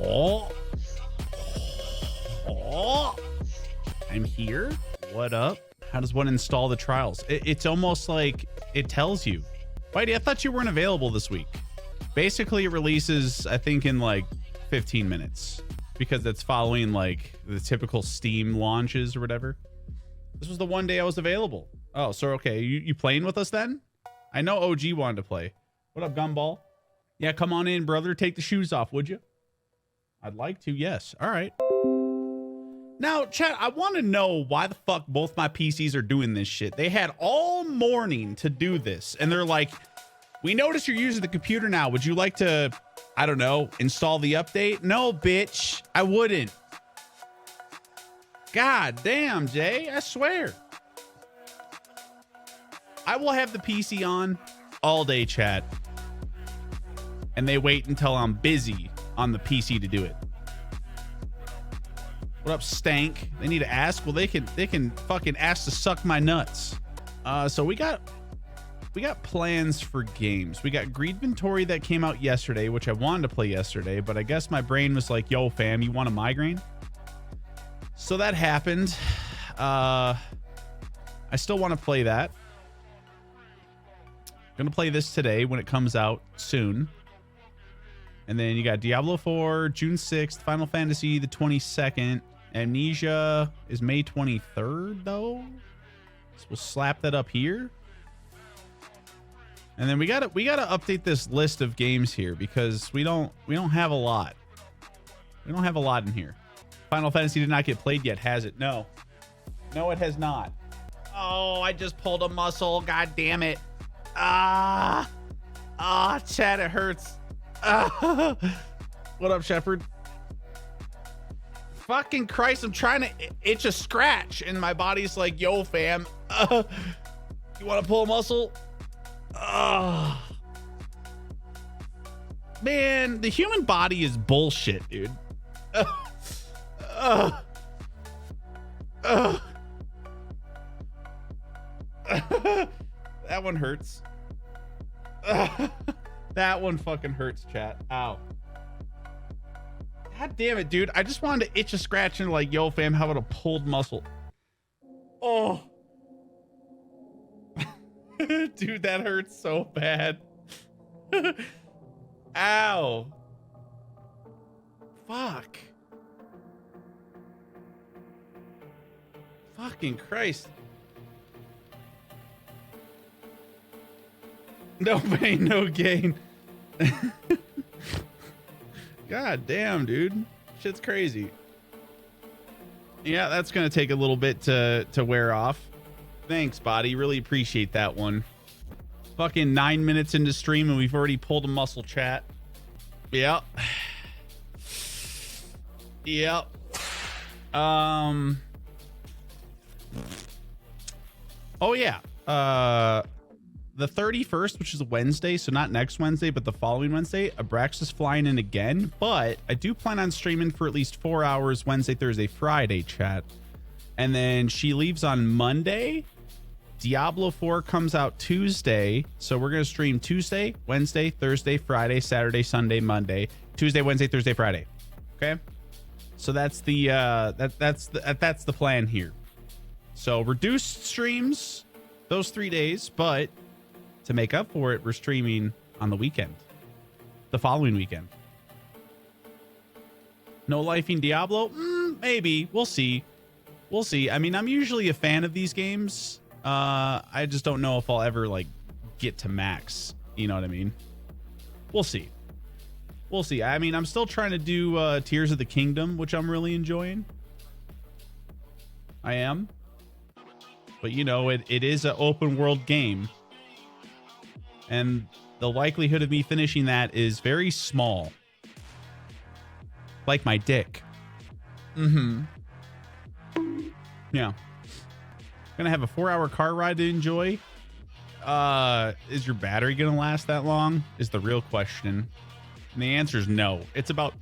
Oh. Oh. I'm here. What up? How does one install the trials? It's almost like it tells you. Whitey, I thought you weren't available this week. Basically, it releases, I think, in like 15 minutes because it's following like the typical Steam launches or whatever. This was the one day I was available. Oh, so okay. You playing with us then? I know OG wanted to play. What up, Gumball? Yeah, come on in, brother. Take the shoes off, would you? I'd like to, yes. All right. Now, chat, I want to know why the fuck both my PCs are doing this shit. They had all morning to do this, and they're like, we noticed you're using the computer now. Would you like to, I don't know, install the update? No, bitch, I wouldn't. God damn, Jay, I swear. I will have the PC on all day, chat. And they wait until I'm busy on the PC to do it. What up, Stank? They need to ask. Well, they can fucking ask to suck my nuts. So we got plans for games. We got Greedventory that came out yesterday, which I wanted to play yesterday, but I guess my brain was like, yo, fam, you want a migraine? So that happened. I still want to play that. Gonna play this today when it comes out soon. And then you got Diablo 4, June 6th, Final Fantasy the 22nd. Amnesia is May 23rd, though. So we'll slap that up here. And then we gotta update this list of games here because we don't have a lot. We don't have a lot in here. Final Fantasy did not get played yet, has it? No. No, it has not. Oh, I just pulled a muscle. God damn it. Chat, it hurts. What up, Shepard? Fucking Christ, I'm trying to itch a scratch and my body's like, yo, fam, you want to pull a muscle? Man, the human body is bullshit, dude. That one hurts. That one fucking hurts, chat. Ow. God damn it, dude. I just wanted to itch a scratch and like, yo, fam, how about a pulled muscle? Oh. Dude, that hurts so bad. Ow. Fuck. Fucking Christ. No pain, no gain. God damn, dude. Shit's crazy. Yeah, that's gonna take a little bit to wear off. Thanks, body. Really appreciate that one. Fucking 9 minutes into stream and we've already pulled a muscle, chat. Yep. Yep. Oh yeah. The 31st, which is a Wednesday, so not next Wednesday, but the following Wednesday, Abraxas flying in again. But I do plan on streaming for at least 4 hours Wednesday, Thursday, Friday, chat. And then she leaves on Monday. Diablo 4 comes out Tuesday. So we're going to stream Tuesday, Wednesday, Thursday, Friday, Saturday, Sunday, Monday. Tuesday, Wednesday, Thursday, Friday. Okay? So that's the that's the plan here. So reduced streams those 3 days, but to make up for it, we're streaming on the weekend, the following weekend. No lifing Diablo? Maybe. We'll see. We'll see. I mean, I'm usually a fan of these games. I just don't know if I'll ever like get to max. You know what I mean? We'll see. We'll see. I mean, I'm still trying to do Tears of the Kingdom, which I'm really enjoying. I am. But, you know, it is an open world game. And the likelihood of me finishing that is very small. Like my dick. Yeah. Gonna have a 4-hour car ride to enjoy. Is your battery gonna last that long? Is the real question. And the answer is no. It's about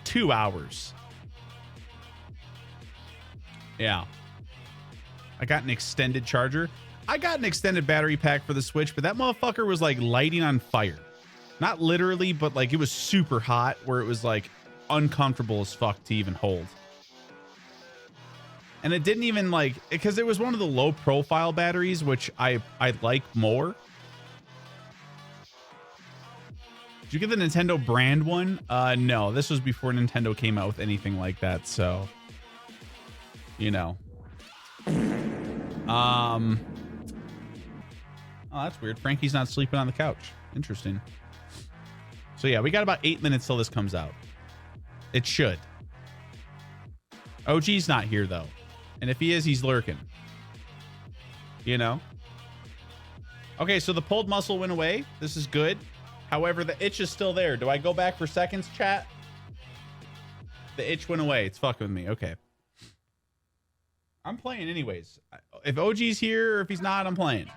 2 hours. Yeah. I got an extended charger. I got an extended battery pack for the Switch, but that motherfucker was like lighting on fire. Not literally, but like it was super hot where it was like uncomfortable as fuck to even hold. And it didn't even like, because it was one of the low profile batteries, which I like more. Did you get the Nintendo brand one? No, this was before Nintendo came out with anything like that. So, you know. Oh, that's weird. Frankie's not sleeping on the couch. Interesting. So yeah, we got about 8 minutes till this comes out. It should. OG's not here though. And if he is, he's lurking. You know? Okay, so the pulled muscle went away. This is good. However, the itch is still there. Do I go back for seconds, chat? The itch went away. It's fucking with me. Okay. I'm playing anyways. If OG's here or if he's not, I'm playing.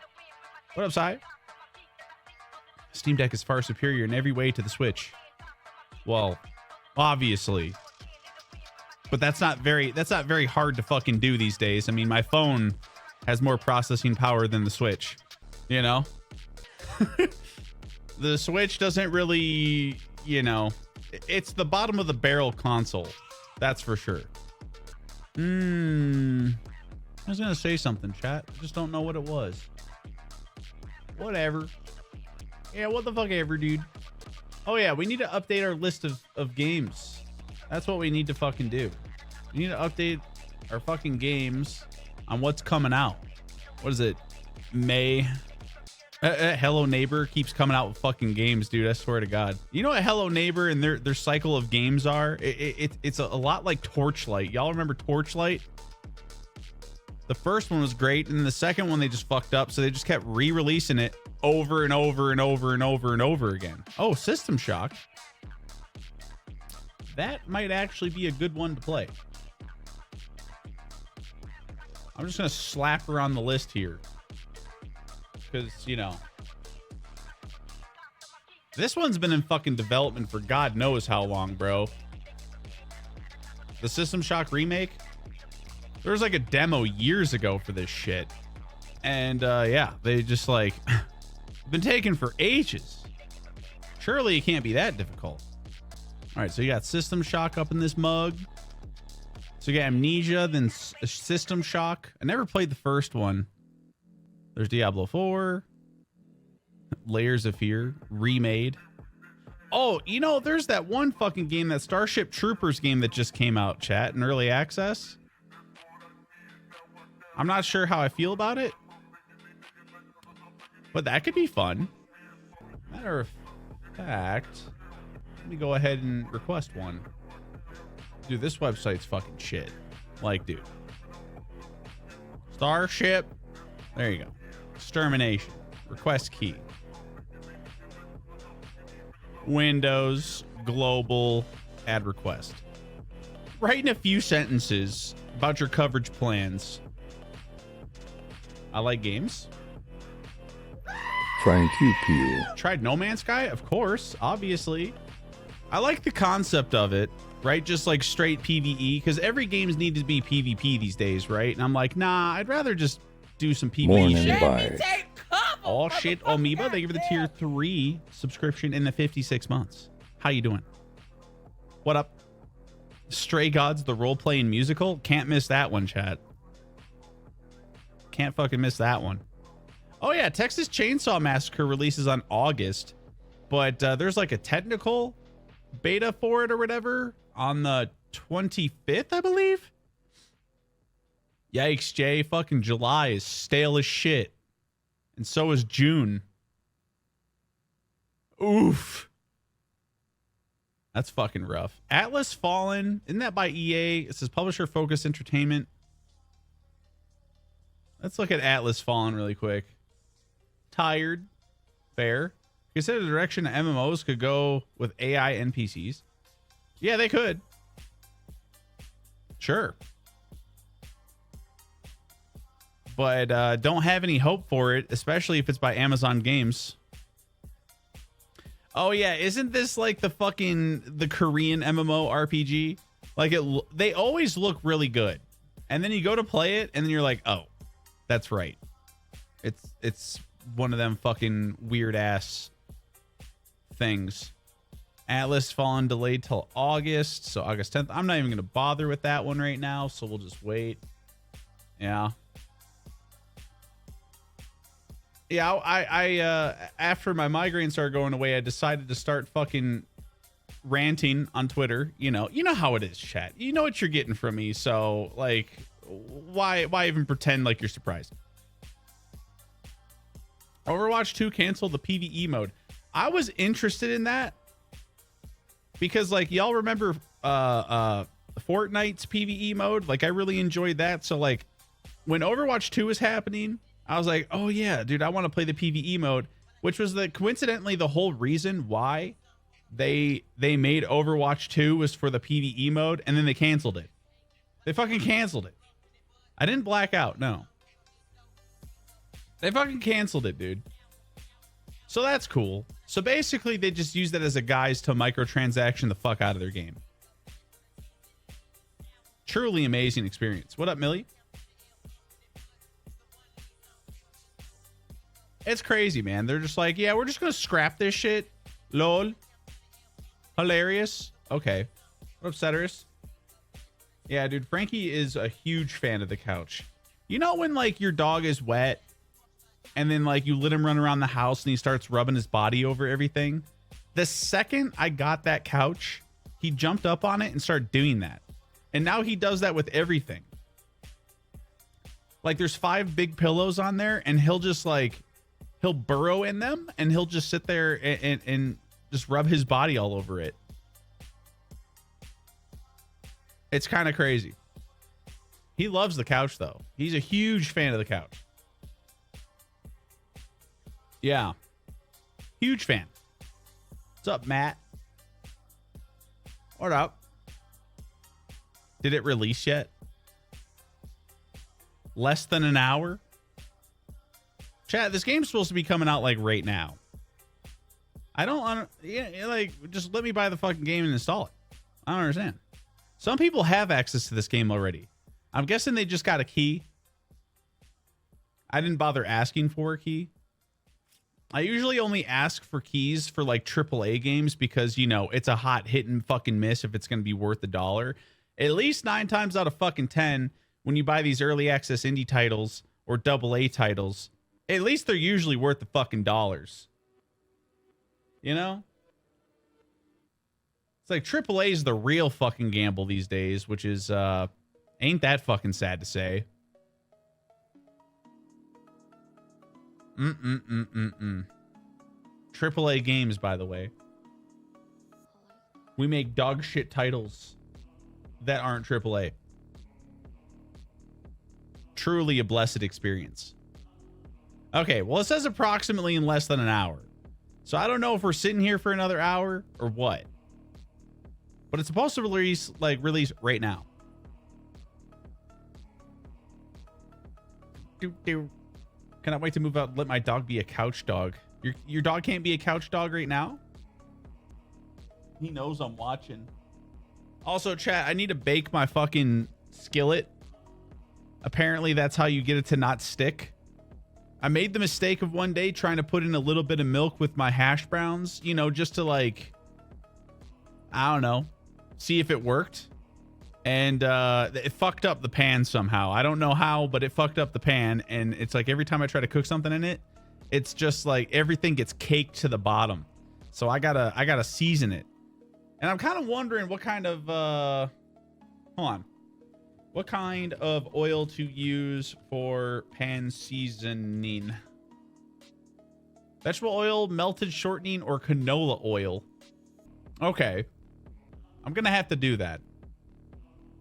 What up, Sai? Steam Deck is far superior in every way to the Switch. Well, obviously. But that's not very hard to fucking do these days. I mean, my phone has more processing power than the Switch. You know? The Switch doesn't really, you know, it's the bottom of the barrel console. That's for sure. I was gonna say something, chat. I just don't know what it was. Whatever. Yeah, what the fuck ever, dude. Oh yeah, we need to update our list of games. That's what we need to fucking do. We need to update our fucking games on what's coming out. What is it? May. Hello Neighbor keeps coming out with fucking games, dude. I swear to God. You know what Hello Neighbor and their cycle of games are? It's a lot like Torchlight. Y'all remember Torchlight? The first one was great, and the second one they just fucked up, so they just kept re-releasing it over and over and over and over and over again. Oh, System Shock. That might actually be a good one to play. I'm just gonna slap her on the list here. Because, you know, this one's been in fucking development for God knows how long, bro. The System Shock remake. There was like a demo years ago for this shit. And yeah, they just like been taken for ages. Surely it can't be that difficult. All right, so you got System Shock up in this mug. So you got Amnesia, then System Shock. I never played the first one. There's Diablo 4. Layers of Fear remade. Oh, you know, there's that one fucking game, that Starship Troopers game that just came out, chat, in early access. I'm not sure how I feel about it, but that could be fun. Matter of fact, let me go ahead and request one. Dude, this website's fucking shit. Like, dude. Starship. There you go. Extermination. Request key. Windows. Global. Add request. Write in a few sentences about your coverage plans. I like games. Frank, you peel. Tried No Man's Sky? Of course. Obviously. I like the concept of it. Right? Just like straight PvE. Because every game's needed to be PvP these days, right? And I'm like, nah, I'd rather just do some PvE Morning shit. vibes. Oh shit, Amoeba. Thank you for the tier 3 subscription in the 56 months. How you doing? What up? Stray Gods, the role-playing musical? Can't miss that one, chat. Can't fucking miss that one. Oh yeah, Texas Chainsaw Massacre releases on August, but there's like a technical beta for it or whatever on the 25th, I believe. Yikes, Jay. Fucking July is stale as shit. And so is June. Oof. That's fucking rough. Atlas Fallen. Isn't that by EA? It says Publisher Focus Entertainment. Let's look at Atlas Fallen really quick. Tired. Fair. Consider the direction MMOs could go with AI NPCs. Yeah, they could. Sure. But don't have any hope for it, especially if it's by Amazon Games. Oh yeah, isn't this like the Korean MMO RPG? Like they always look really good, and then you go to play it, and then you're like, oh, that's right. It's one of them fucking weird ass things. Atlas Fallen delayed till August, so August 10th. I'm not even going to bother with that one right now, so we'll just wait. Yeah. Yeah, I after my migraine started going away, I decided to start fucking ranting on Twitter. You know how it is, chat. You know what you're getting from me, so like why even pretend like you're surprised? Overwatch 2 canceled the PvE mode. I was interested in that because like y'all remember Fortnite's PvE mode? Like I really enjoyed that. So like when Overwatch 2 was happening, I was like, oh yeah, dude, I want to play the PvE mode, which was coincidentally the whole reason why they made Overwatch 2 was for the PvE mode, and then they canceled it. They fucking canceled it. I didn't black out, no. They fucking canceled it, dude. So that's cool. So basically, they just use that as a guise to microtransaction the fuck out of their game. Truly amazing experience. What up, Millie? It's crazy, man. They're just like, yeah, we're just gonna scrap this shit. Lol. Hilarious. Okay. What up, Ceteris? Yeah, dude, Frankie is a huge fan of the couch. You know when like your dog is wet and then like you let him run around the house and he starts rubbing his body over everything? The second I got that couch, he jumped up on it and started doing that. And now he does that with everything. Like there's 5 big pillows on there and he'll just like, he'll burrow in them and he'll just sit there and just rub his body all over it. It's kind of crazy. He loves the couch though. He's a huge fan of the couch. Yeah. Huge fan. What's up, Matt? What up? Did it release yet? Less than an hour? Chat, this game's supposed to be coming out like right now. I don't like just let me buy the fucking game and install it. I don't understand. Some people have access to this game already. I'm guessing they just got a key. I didn't bother asking for a key. I usually only ask for keys for like AAA games because, you know, it's a hot hit and fucking miss if it's going to be worth $1. At least 9 times out of fucking 10, when you buy these early access indie titles or AA titles, at least they're usually worth the fucking dollars. You know? It's like AAA is the real fucking gamble these days, which is, ain't that fucking sad to say. AAA games, by the way. We make dog shit titles that aren't AAA. Truly a blessed experience. Okay, well, it says approximately in less than an hour. So I don't know if we're sitting here for another hour or what. But it's supposed to release right now. Cannot wait to move out and let my dog be a couch dog. Your dog can't be a couch dog right now? He knows I'm watching. Also, chat, I need to bake my fucking skillet. Apparently, that's how you get it to not stick. I made the mistake of one day trying to put in a little bit of milk with my hash browns, you know, just to like, I don't know, see if it worked. And it fucked up the pan somehow. I don't know how, but it fucked up the pan. And it's like every time I try to cook something in it, it's just like everything gets caked to the bottom. So I gotta season it. And I'm kind of wondering what kind of hold on. What kind of oil to use for pan seasoning? Vegetable oil, melted shortening, or canola oil? Okay. I'm gonna have to do that.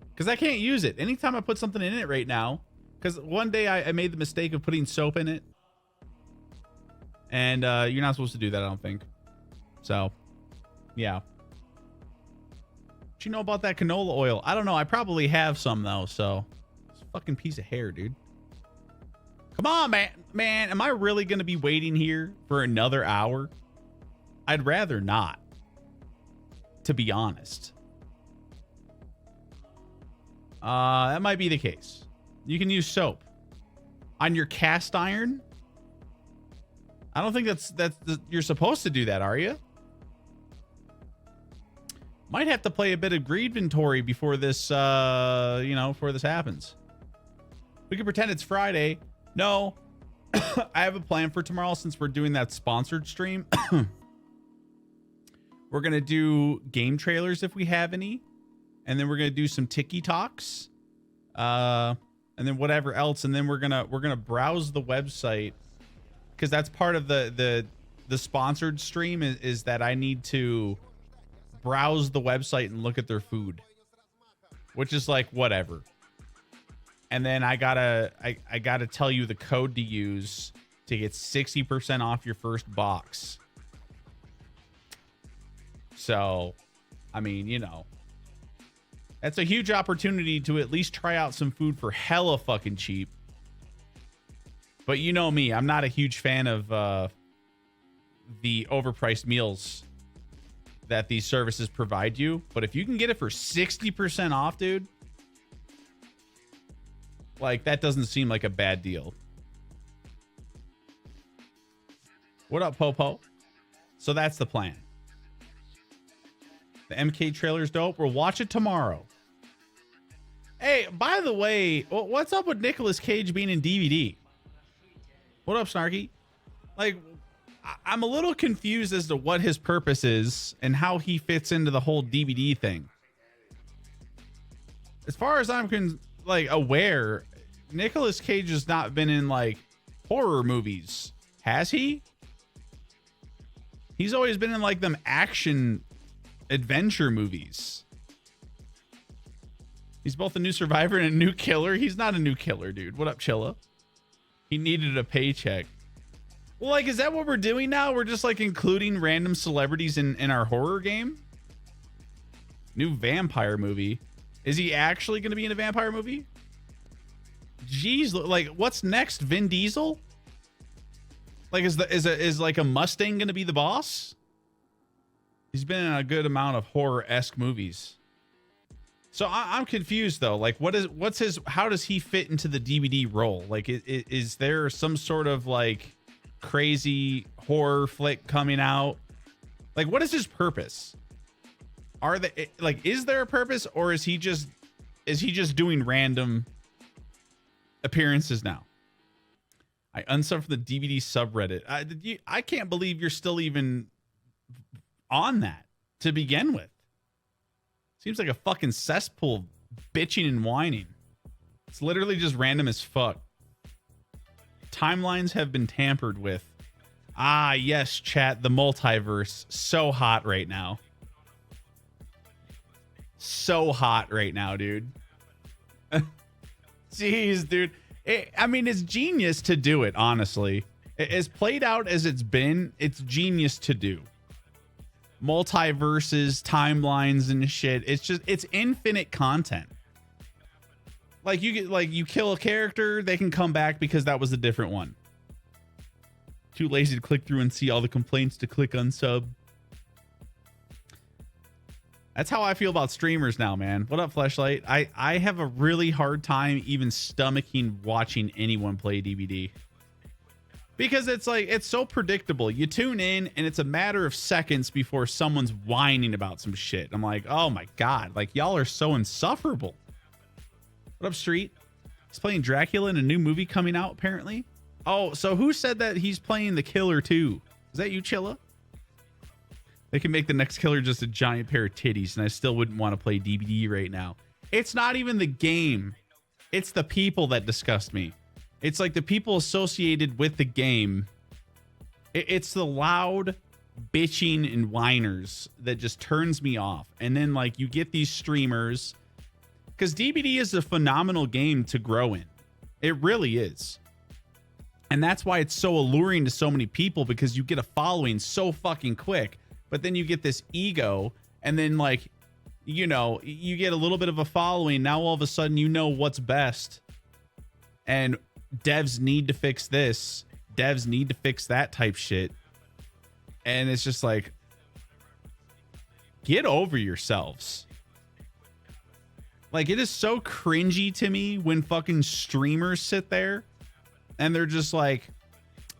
Because I can't use it. Anytime I put something in it right now. Because one day I made the mistake of putting soap in it. And you're not supposed to do that, I don't think. So, yeah. What you know about that canola oil? I don't know. I probably have some, though. So, it's a fucking piece of hair, dude. Come on, man. Man, am I really going to be waiting here for another hour? I'd rather not. To be honest. That might be the case. You can use soap on your cast iron. I don't think that's you're supposed to do that, are you? Might have to play a bit of Greedventory before this, before this happens. We can pretend it's Friday. No, I have a plan for tomorrow since we're doing that sponsored stream. We're going to do game trailers if we have any. And then we're going to do some Tiki Talks. And then whatever else. And then we're going to browse the website. Because that's part of the sponsored stream is that I need to browse the website and look at their food, which is like whatever. And then I gotta tell you the code to use to get 60% off your first box. So, I mean, you know, that's a huge opportunity to at least try out some food for hella fucking cheap. But you know me, I'm not a huge fan of the overpriced meals that these services provide you. But if you can get it for 60% off, dude, like that doesn't seem like a bad deal. What up, Popo? So that's the plan. The MK trailer's dope. We'll watch it tomorrow. Hey, by the way, what's up with Nicolas Cage being in DVD? What up, Snarky? Like, I'm a little confused as to what his purpose is and how he fits into the whole DVD thing. As far as I'm aware, Nicolas Cage has not been in like horror movies, has he? He's always been in like them action adventure movies. He's both a new survivor and a new killer. He's not a new killer, dude. What up, Chilla? He needed a paycheck. Well, like, is that what we're doing now? We're just like including random celebrities in our horror game? New vampire movie. Is he actually going to be in a vampire movie? Jeez, like, what's next? Vin Diesel? Like, is like a Mustang going to be the boss? He's been in a good amount of horror-esque movies. So I'm confused though. Like, how does he fit into the DVD role? Like, is there some sort of like crazy horror flick coming out? Like, what is his purpose? Is there a purpose, or is he just doing random appearances now? I unsubbed from the DVD subreddit. I can't believe you're still even on that to begin with. Seems like a fucking cesspool, bitching and whining. It's literally just random as fuck. Timelines have been tampered with. Ah, yes, chat. The multiverse. So hot right now. So hot right now, dude. Jeez, dude. It's genius to do it, honestly. As played out as it's been, it's genius to do. Multiverses, timelines, and shit. It's infinite content. Like, you kill a character, they can come back because that was a different one. Too lazy to click through and see all the complaints to click unsub. That's how I feel about streamers now, man. What up, Fleshlight? I have a really hard time even stomaching watching anyone play DVD. Because it's like, it's so predictable. You tune in and it's a matter of seconds before someone's whining about some shit. I'm like, oh my God, like, y'all are so insufferable. What up, Street? He's playing Dracula in a new movie coming out, apparently. Oh, so who said that he's playing the killer too? Is that you, Chilla? They can make the next killer just a giant pair of titties, and I still wouldn't want to play DVD right now. It's not even the game. It's the people that disgust me. It's like the people associated with the game. It's the loud bitching and whiners that just turns me off. And then, like, you get these streamers, because DVD is a phenomenal game to grow in. It really is. And that's why it's so alluring to so many people, because you get a following so fucking quick. But then you get this ego, and then, like, you know, you get a little bit of a following. Now all of a sudden you know what's best. And devs need to fix this. Devs need to fix that type shit. And it's just like, get over yourselves. Like, it is so cringy to me when fucking streamers sit there and they're just like,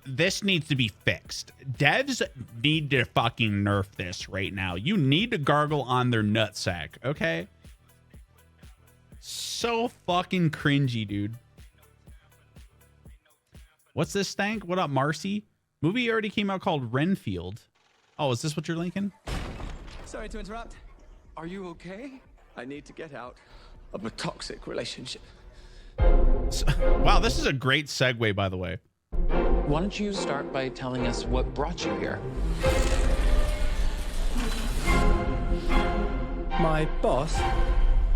this needs to be fixed. Devs need to fucking nerf this right now. You need to gargle on their nutsack, okay? So fucking cringy, dude. What's this stank? What up, Marcy? Movie already came out called Renfield. Oh, is this what you're linking? Sorry to interrupt. Are you okay? I need to get out of a toxic relationship. Wow, this is a great segue, by the way. Why don't you start by telling us what brought you here? My boss,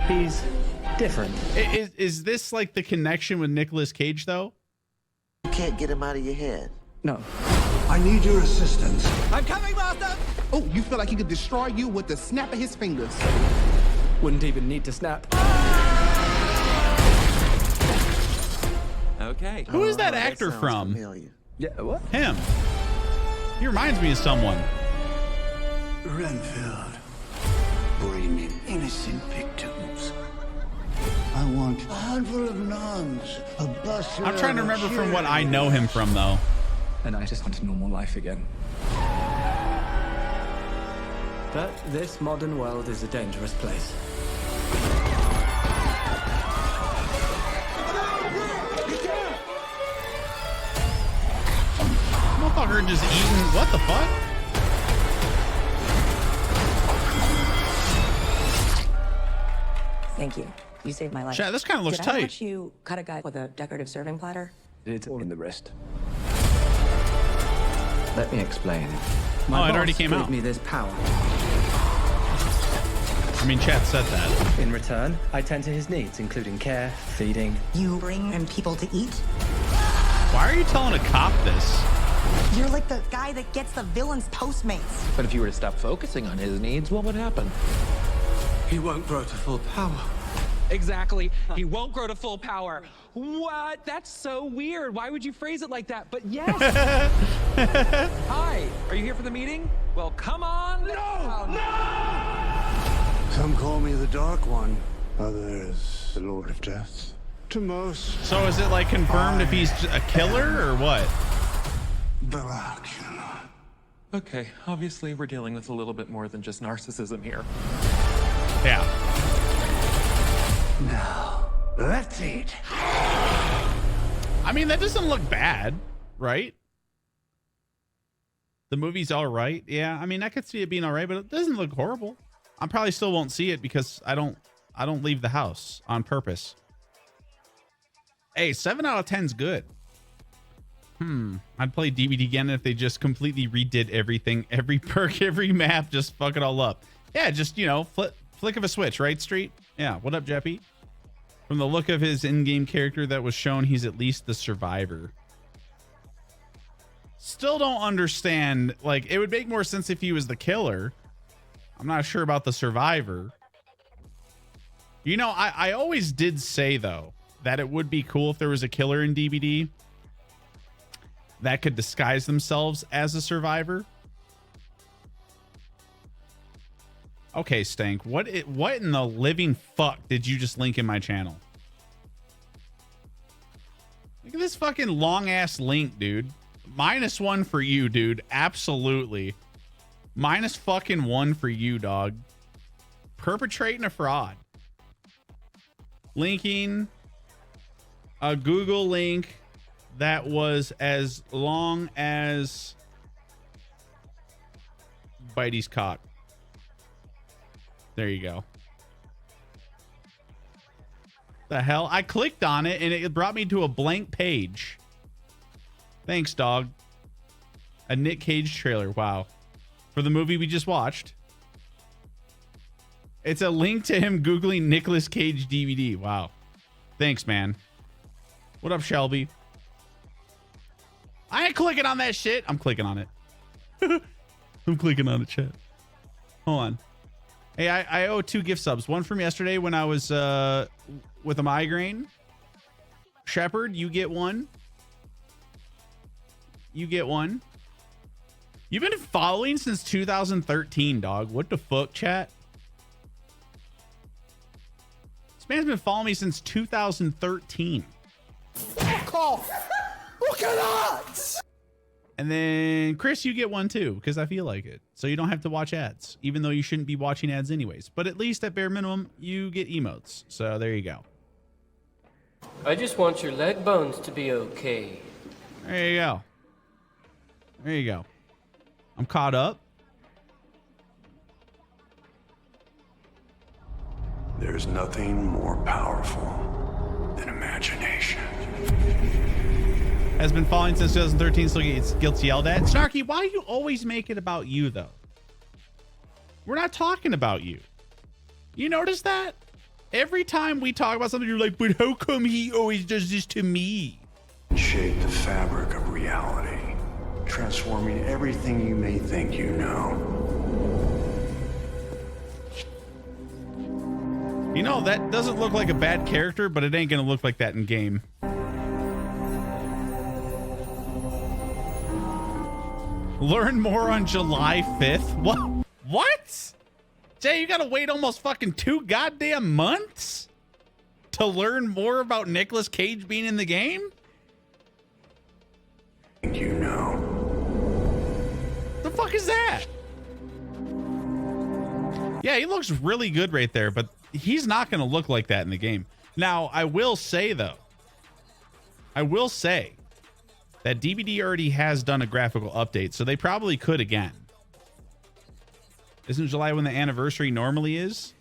he's different. Is this like the connection with Nicolas Cage, though? You can't get him out of your head. No. I need your assistance. I'm coming, Master! Oh, you feel like he could destroy you with the snap of his fingers. Wouldn't even need to snap. Okay. Who is that Oh, actor sounds from? familiar. Yeah, what? Him. He reminds me of someone. Renfield, bring in innocent victims. I want a handful of nuns, a bus. I'm trying to remember from what I know him from, though. And I just want a normal life again. But this modern world is a dangerous place. Motherfucker just eating. What the fuck? Thank you. You saved my life. Chat, this kind of looks Did I tight. watch you cut a guy with a decorative serving platter? It's all in the wrist. Let me explain. My Oh, it boss already came gave out. me this power. I mean, chat said that. In return, I tend to his needs, including care, feeding. You bring in people to eat? Why are you telling a cop this? You're like the guy that gets the villain's Postmates. But if you were to stop focusing on his needs, what would happen? He won't grow to full power. Exactly. He won't grow to full power. What? That's so weird. Why would you phrase it like that? But yes. Hi. Are you here for the meeting? Well, come on. Some call me the Dark One, others the Lord of Death. To most, So is it like confirmed if he's a killer or what? BROBQ. Okay, obviously we're dealing with a little bit more than just narcissism here. Yeah. Now, let's eat. I mean, that doesn't look bad, right? The movie's all right. Yeah, I mean, I could see it being all right, but it doesn't look horrible. I probably still won't see it because I don't leave the house on purpose. Hey, 7 out of 10's good. I'd play DVD again if they just completely redid everything, every perk, every map, just fuck it all up. Yeah, just, you know, flick of a switch, right, Street? Yeah, what up, Jeppy? From the look of his in-game character that was shown, he's at least the survivor. Still don't understand. Like, it would make more sense if he was the killer. I'm not sure about the survivor. You know, I always did say, though, that it would be cool if there was a killer in DBD that could disguise themselves as a survivor. Okay, Stank, what in the living fuck did you just link in my channel? Look at this fucking long ass link, dude. -1 for you, dude. Absolutely. -1 for you, dog. Perpetrating a fraud. Linking a Google link that was as long as Bitey's cock. There you go. The hell? I clicked on it and it brought me to a blank page. Thanks, dog. A Nick Cage trailer. Wow. For the movie we just watched. It's a link to him Googling Nicolas Cage DVD. Wow. Thanks, man. What up, Shelby? I ain't clicking on that shit. I'm clicking on it. I'm clicking on it, chat. Hold on. Hey, I owe 2 gift subs. One from yesterday when I was with a migraine. Shepard, you get one. You get one. You've been following since 2013, dog. What the fuck, chat? This man's been following me since 2013. Fuck off! Look at that! And then Chris, you get one too, because I feel like it. So you don't have to watch ads, even though you shouldn't be watching ads anyways. But at least at bare minimum, you get emotes. So there you go. I just want your leg bones to be okay. There you go. There you go. I'm caught up. There's nothing more powerful than imagination. Has been falling since 2013, still gets yelled at. Snarky, why do you always make it about you, though? We're not talking about you. You notice that? Every time we talk about something, you're like, but how come he always does this to me? Shape the fabric of reality, transforming everything you may think you know. You know, that doesn't look like a bad character, but it ain't gonna look like that in game. Learn more on July 5th. What? Jay, you gotta wait almost fucking 2 goddamn months to learn more about Nicolas Cage being in the game? You know. The fuck is that? Yeah, he looks really good right there, but he's not gonna look like that in the game. Now, I will say though, that DVD already has done a graphical update, so they probably could again. Isn't July when the anniversary normally is?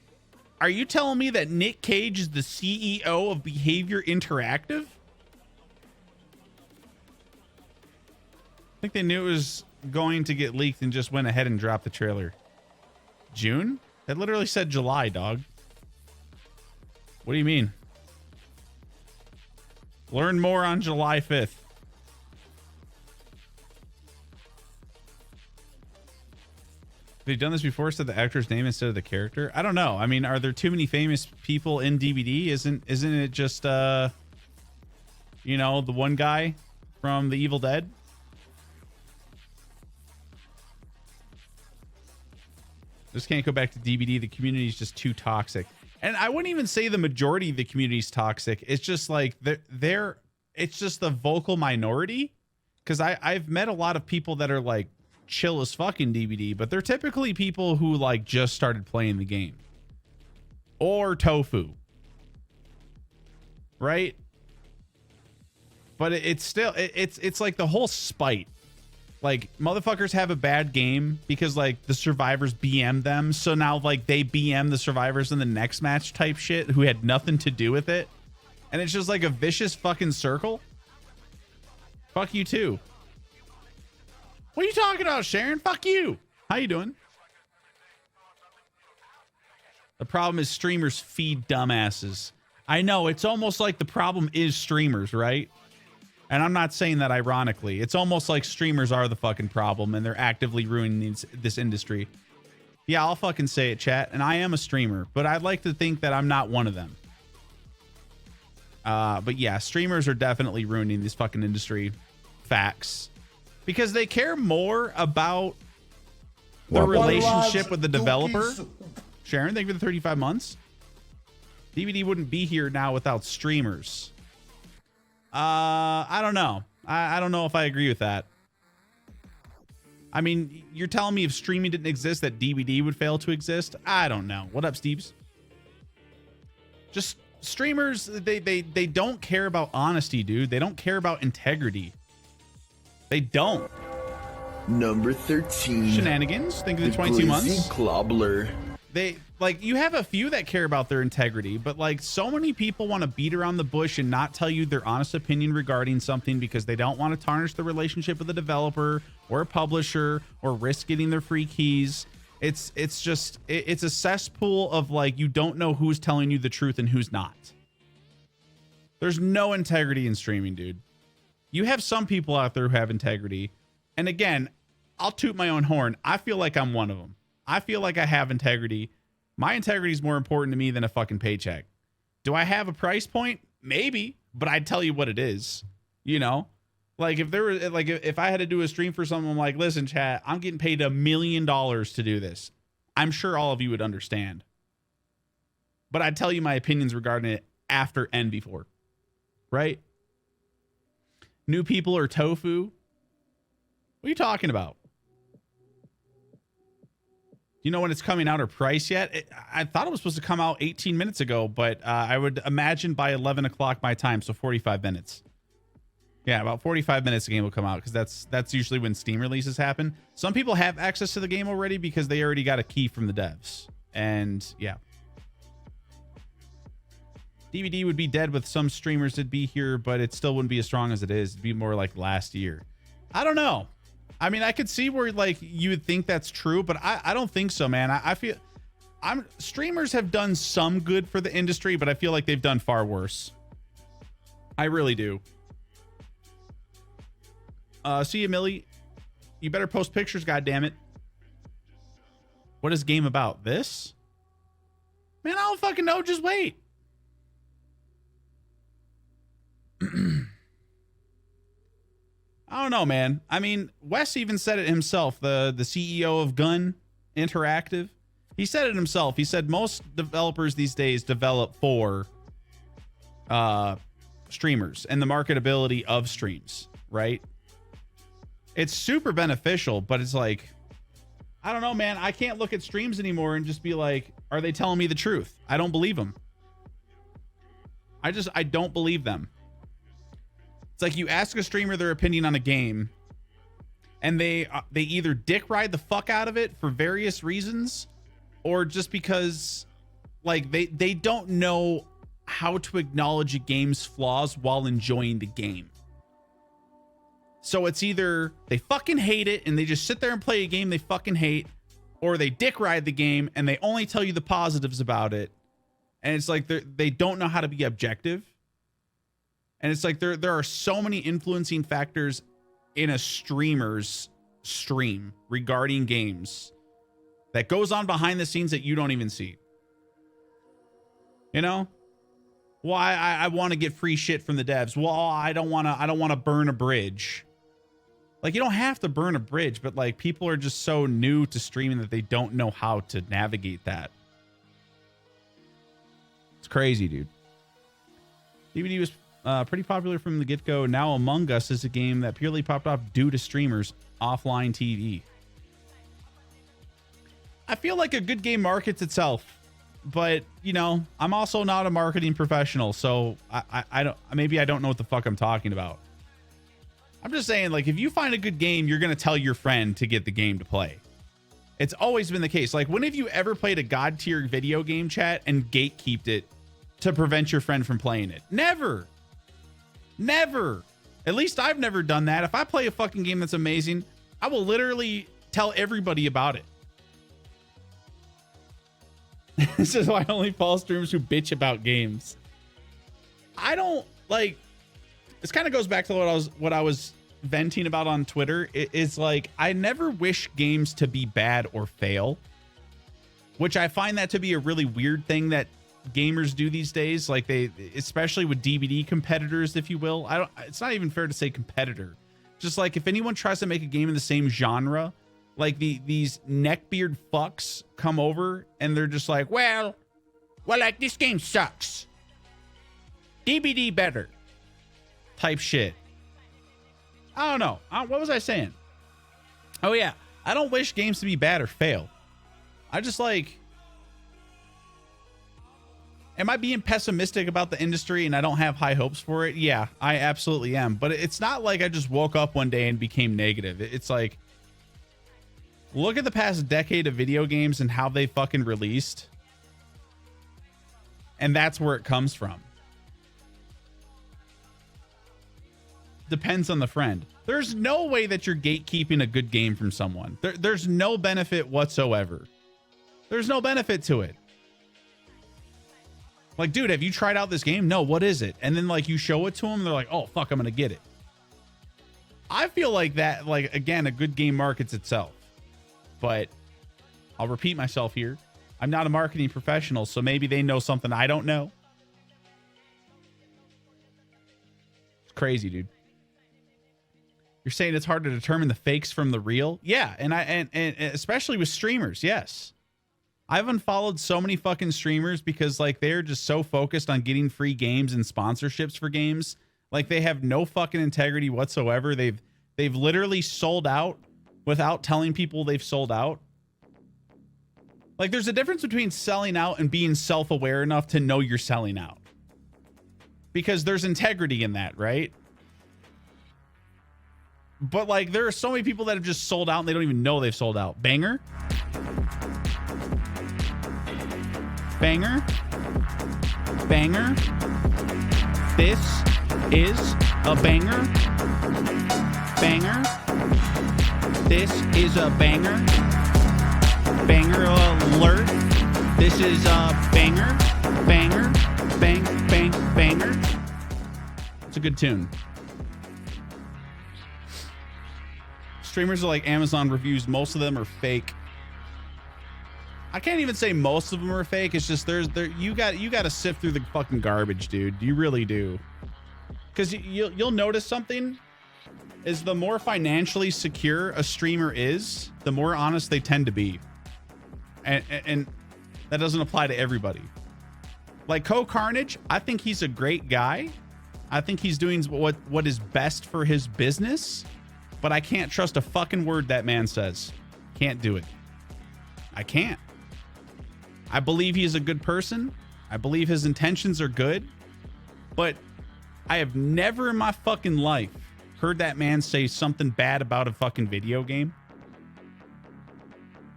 Are you telling me that Nick Cage is the CEO of Behavior Interactive? I think they knew it was going to get leaked and just went ahead and dropped the trailer. June? That literally said July, dog. What do you mean? Learn more on July 5th. They've done this before, said the actor's name instead of the character. I don't know. I mean, are there too many famous people in DVD? Isn't it just you know, the one guy from The Evil Dead? Just can't go back to DVD. The community is just too toxic. And I wouldn't even say the majority of the community is toxic. It's just like it's just the vocal minority. Because I've met a lot of people that are like chill as fuck in DVD, but they're typically people who like just started playing the game. Or tofu. Right? But it's still it's like the whole spite. Like, motherfuckers have a bad game because like the survivors BM them, so now like they BM the survivors in the next match type shit who had nothing to do with it. And it's just like a vicious fucking circle. Fuck you too. What are you talking about, Sharon? Fuck you. How you doing? The problem is streamers feed dumbasses. I know, it's almost like the problem is streamers, right? And I'm not saying that ironically. It's almost like streamers are the fucking problem and they're actively ruining this industry. Yeah, I'll fucking say it, chat. And I am a streamer, but I'd like to think that I'm not one of them. But yeah, streamers are definitely ruining this fucking industry. Facts. Because they care more about the relationship with the developer. Sharon, thank you for the 35 months. DVD wouldn't be here now without streamers. I don't know. I don't know if I agree with that. I mean, you're telling me if streaming didn't exist that DVD would fail to exist? I don't know. What up, Steves? Just streamers, they don't care about honesty, dude. They don't care about integrity. They don't. Number 13. Shenanigans. Think of the 22 months. Clobbler. They like, you have a few that care about their integrity, but like so many people want to beat around the bush and not tell you their honest opinion regarding something because they don't want to tarnish the relationship with a developer or a publisher or risk getting their free keys. It's a cesspool of like, you don't know who's telling you the truth and who's not. There's no integrity in streaming, dude. You have some people out there who have integrity. And again, I'll toot my own horn. I feel like I'm one of them. I feel like I have integrity. My integrity is more important to me than a fucking paycheck. Do I have a price point? Maybe, but I'd tell you what it is. You know, like if there was like, if I had to do a stream for someone, like, listen, chat, I'm getting paid $1 million to do this. I'm sure all of you would understand, but I'd tell you my opinions regarding it after and before, right? New people are tofu. What are you talking about? Do you know when it's coming out or price yet? I thought it was supposed to come out 18 minutes ago, but I would imagine by 11 o'clock my time, so 45 minutes. Yeah, about 45 minutes the game will come out because that's usually when Steam releases happen. Some people have access to the game already because they already got a key from the devs. And yeah. DVD would be dead with some streamers that'd be here, but it still wouldn't be as strong as it is. It'd be more like last year. I don't know. I mean, I could see where like you would think that's true, but I don't think so, man. I feel streamers have done some good for the industry, but I feel like they've done far worse. I really do. See you, Millie. You better post pictures, goddammit. What is game about? This? Man, I don't fucking know. Just wait. I don't know, man. I mean, Wes even said it himself, the CEO of Gun Interactive. He said it himself. He said most developers these days develop for streamers and the marketability of streams, right? It's super beneficial, but it's like, I don't know, man. I can't look at streams anymore and just be like, are they telling me the truth? I don't believe them. I don't believe them. It's like you ask a streamer their opinion on a game and they either dick ride the fuck out of it for various reasons or just because like they don't know how to acknowledge a game's flaws while enjoying the game. So it's either they fucking hate it and they just sit there and play a game they fucking hate, or they dick ride the game and they only tell you the positives about it. And it's like they don't know how to be objective. And it's like there are so many influencing factors in a streamer's stream regarding games that goes on behind the scenes that you don't even see. You know? Well, I want to get free shit from the devs. Well, I don't want to burn a bridge. Like, you don't have to burn a bridge, but like people are just so new to streaming that they don't know how to navigate that. It's crazy, dude. DVD was pretty popular from the get-go. Now Among Us is a game that purely popped off due to streamers offline TV. I feel like a good game markets itself, but you know, I'm also not a marketing professional, so I don't know what the fuck I'm talking about. I'm just saying, like, if you find a good game, you're gonna tell your friend to get the game to play. It's always been the case. Like, when have you ever played a god tier video game, chat, and gatekeeped it to prevent your friend from playing it? Never. Never. At least I've never done that. If I play a fucking game that's amazing, I will literally tell everybody about it. This is why I only follow streamers who bitch about games. I don't like. This kind of goes back to what I was venting about on Twitter. It's like I never wish games to be bad or fail, which I find that to be a really weird thing that gamers do these days. Like they, especially with DVD competitors, if you will. It's not even fair to say competitor. Just like if anyone tries to make a game in the same genre, like these neckbeard fucks come over and they're just like, well, like this game sucks. DVD better. Type shit. I don't know. What was I saying? Oh yeah, I don't wish games to be bad or fail. I just like. Am I being pessimistic about the industry and I don't have high hopes for it? Yeah, I absolutely am. But it's not like I just woke up one day and became negative. It's like, look at the past decade of video games and how they fucking released. And that's where it comes from. Depends on the friend. There's no way that you're gatekeeping a good game from someone. There's no benefit whatsoever. There's no benefit to it. Like, dude, have you tried out this game? No, what is it? And then like you show it to them, they're like, oh fuck, I'm gonna get it. I feel like that, like, again, a good game markets itself. But I'll repeat myself here. I'm not a marketing professional, so maybe they know something I don't know. It's crazy, dude. You're saying it's hard to determine the fakes from the real? Yeah, and especially with streamers, yes. I've unfollowed so many fucking streamers because like they're just so focused on getting free games and sponsorships for games. Like they have no fucking integrity whatsoever. They've They've literally sold out without telling people they've sold out. Like, there's a difference between selling out and being self-aware enough to know you're selling out. Because there's integrity in that, right? But, like, there are so many people that have just sold out and they don't even know they've sold out. Banger. Banger. Banger. This is a banger. Banger. This is a banger. Banger alert. This is a banger. Banger. Bang, bang, banger. It's a good tune. Streamers are like Amazon reviews. Most of them are fake. I can't even say most of them are fake. It's just you got to sift through the fucking garbage, dude. You really do. Because you'll notice something is the more financially secure a streamer is, the more honest they tend to be. And that doesn't apply to everybody. Like Carnage, I think he's a great guy. I think he's doing what is best for his business, but I can't trust a fucking word that man says. Can't do it. I can't. I believe he is a good person. I believe his intentions are good, but I have never in my fucking life heard that man say something bad about a fucking video game.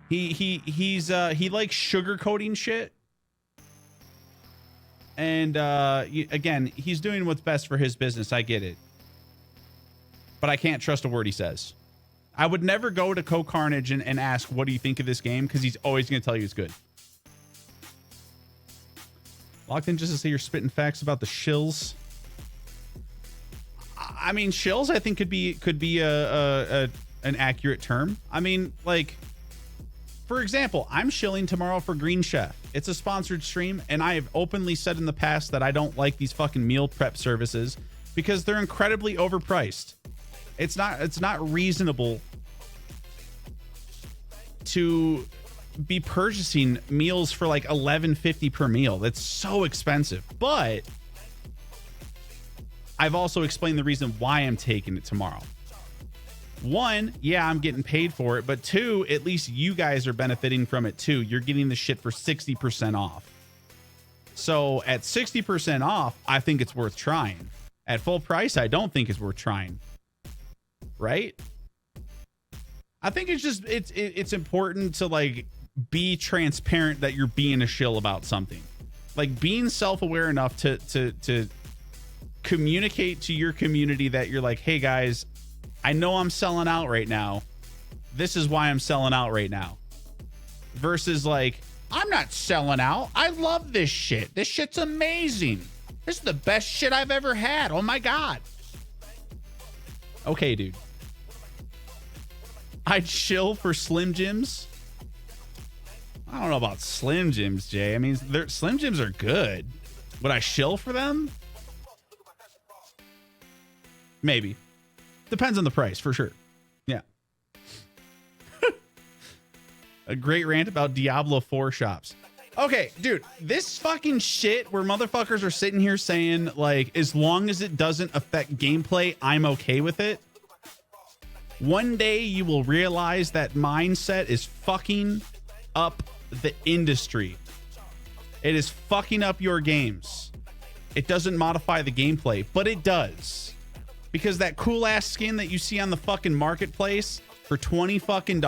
He likes sugarcoating shit. And again, he's doing what's best for his business. I get it. But I can't trust a word he says. I would never go to Carnage and ask, what do you think of this game? Because he's always going to tell you it's good. Locked in just to say you're spitting facts about the shills. I mean, shills, I think could be an accurate term. I mean, like, for example, I'm shilling tomorrow for Green Chef. It's a sponsored stream, and I have openly said in the past that I don't like these fucking meal prep services because they're incredibly overpriced. It's not reasonable to be purchasing meals for like $11.50 per meal. That's so expensive. But I've also explained the reason why I'm taking it tomorrow. One, yeah, I'm getting paid for it, but two, at least you guys are benefiting from it too. You're getting the shit for 60% off. So at 60% off, I think it's worth trying. At full price, I don't think it's worth trying. Right? I think it's just it's important to like be transparent that you're being a shill about something. Like being self-aware enough to communicate to your community that you're like, hey guys, I know I'm selling out right now. This is why I'm selling out right now. Versus like, I'm not selling out. I love this shit. This shit's amazing. This is the best shit I've ever had. Oh my God. Okay, dude. I'd chill for Slim Jims. I don't know about Slim Jims, Jay. I mean, Slim Jims are good. Would I shill for them? Maybe. Depends on the price, for sure. Yeah. A great rant about Diablo 4 shops. Okay, dude, this fucking shit where motherfuckers are sitting here saying, like, as long as it doesn't affect gameplay, I'm okay with it. One day you will realize that mindset is fucking up the industry. It is fucking up your games. It doesn't modify the gameplay, but it does. Because that cool ass skin that you see on the fucking marketplace for $20 fucking,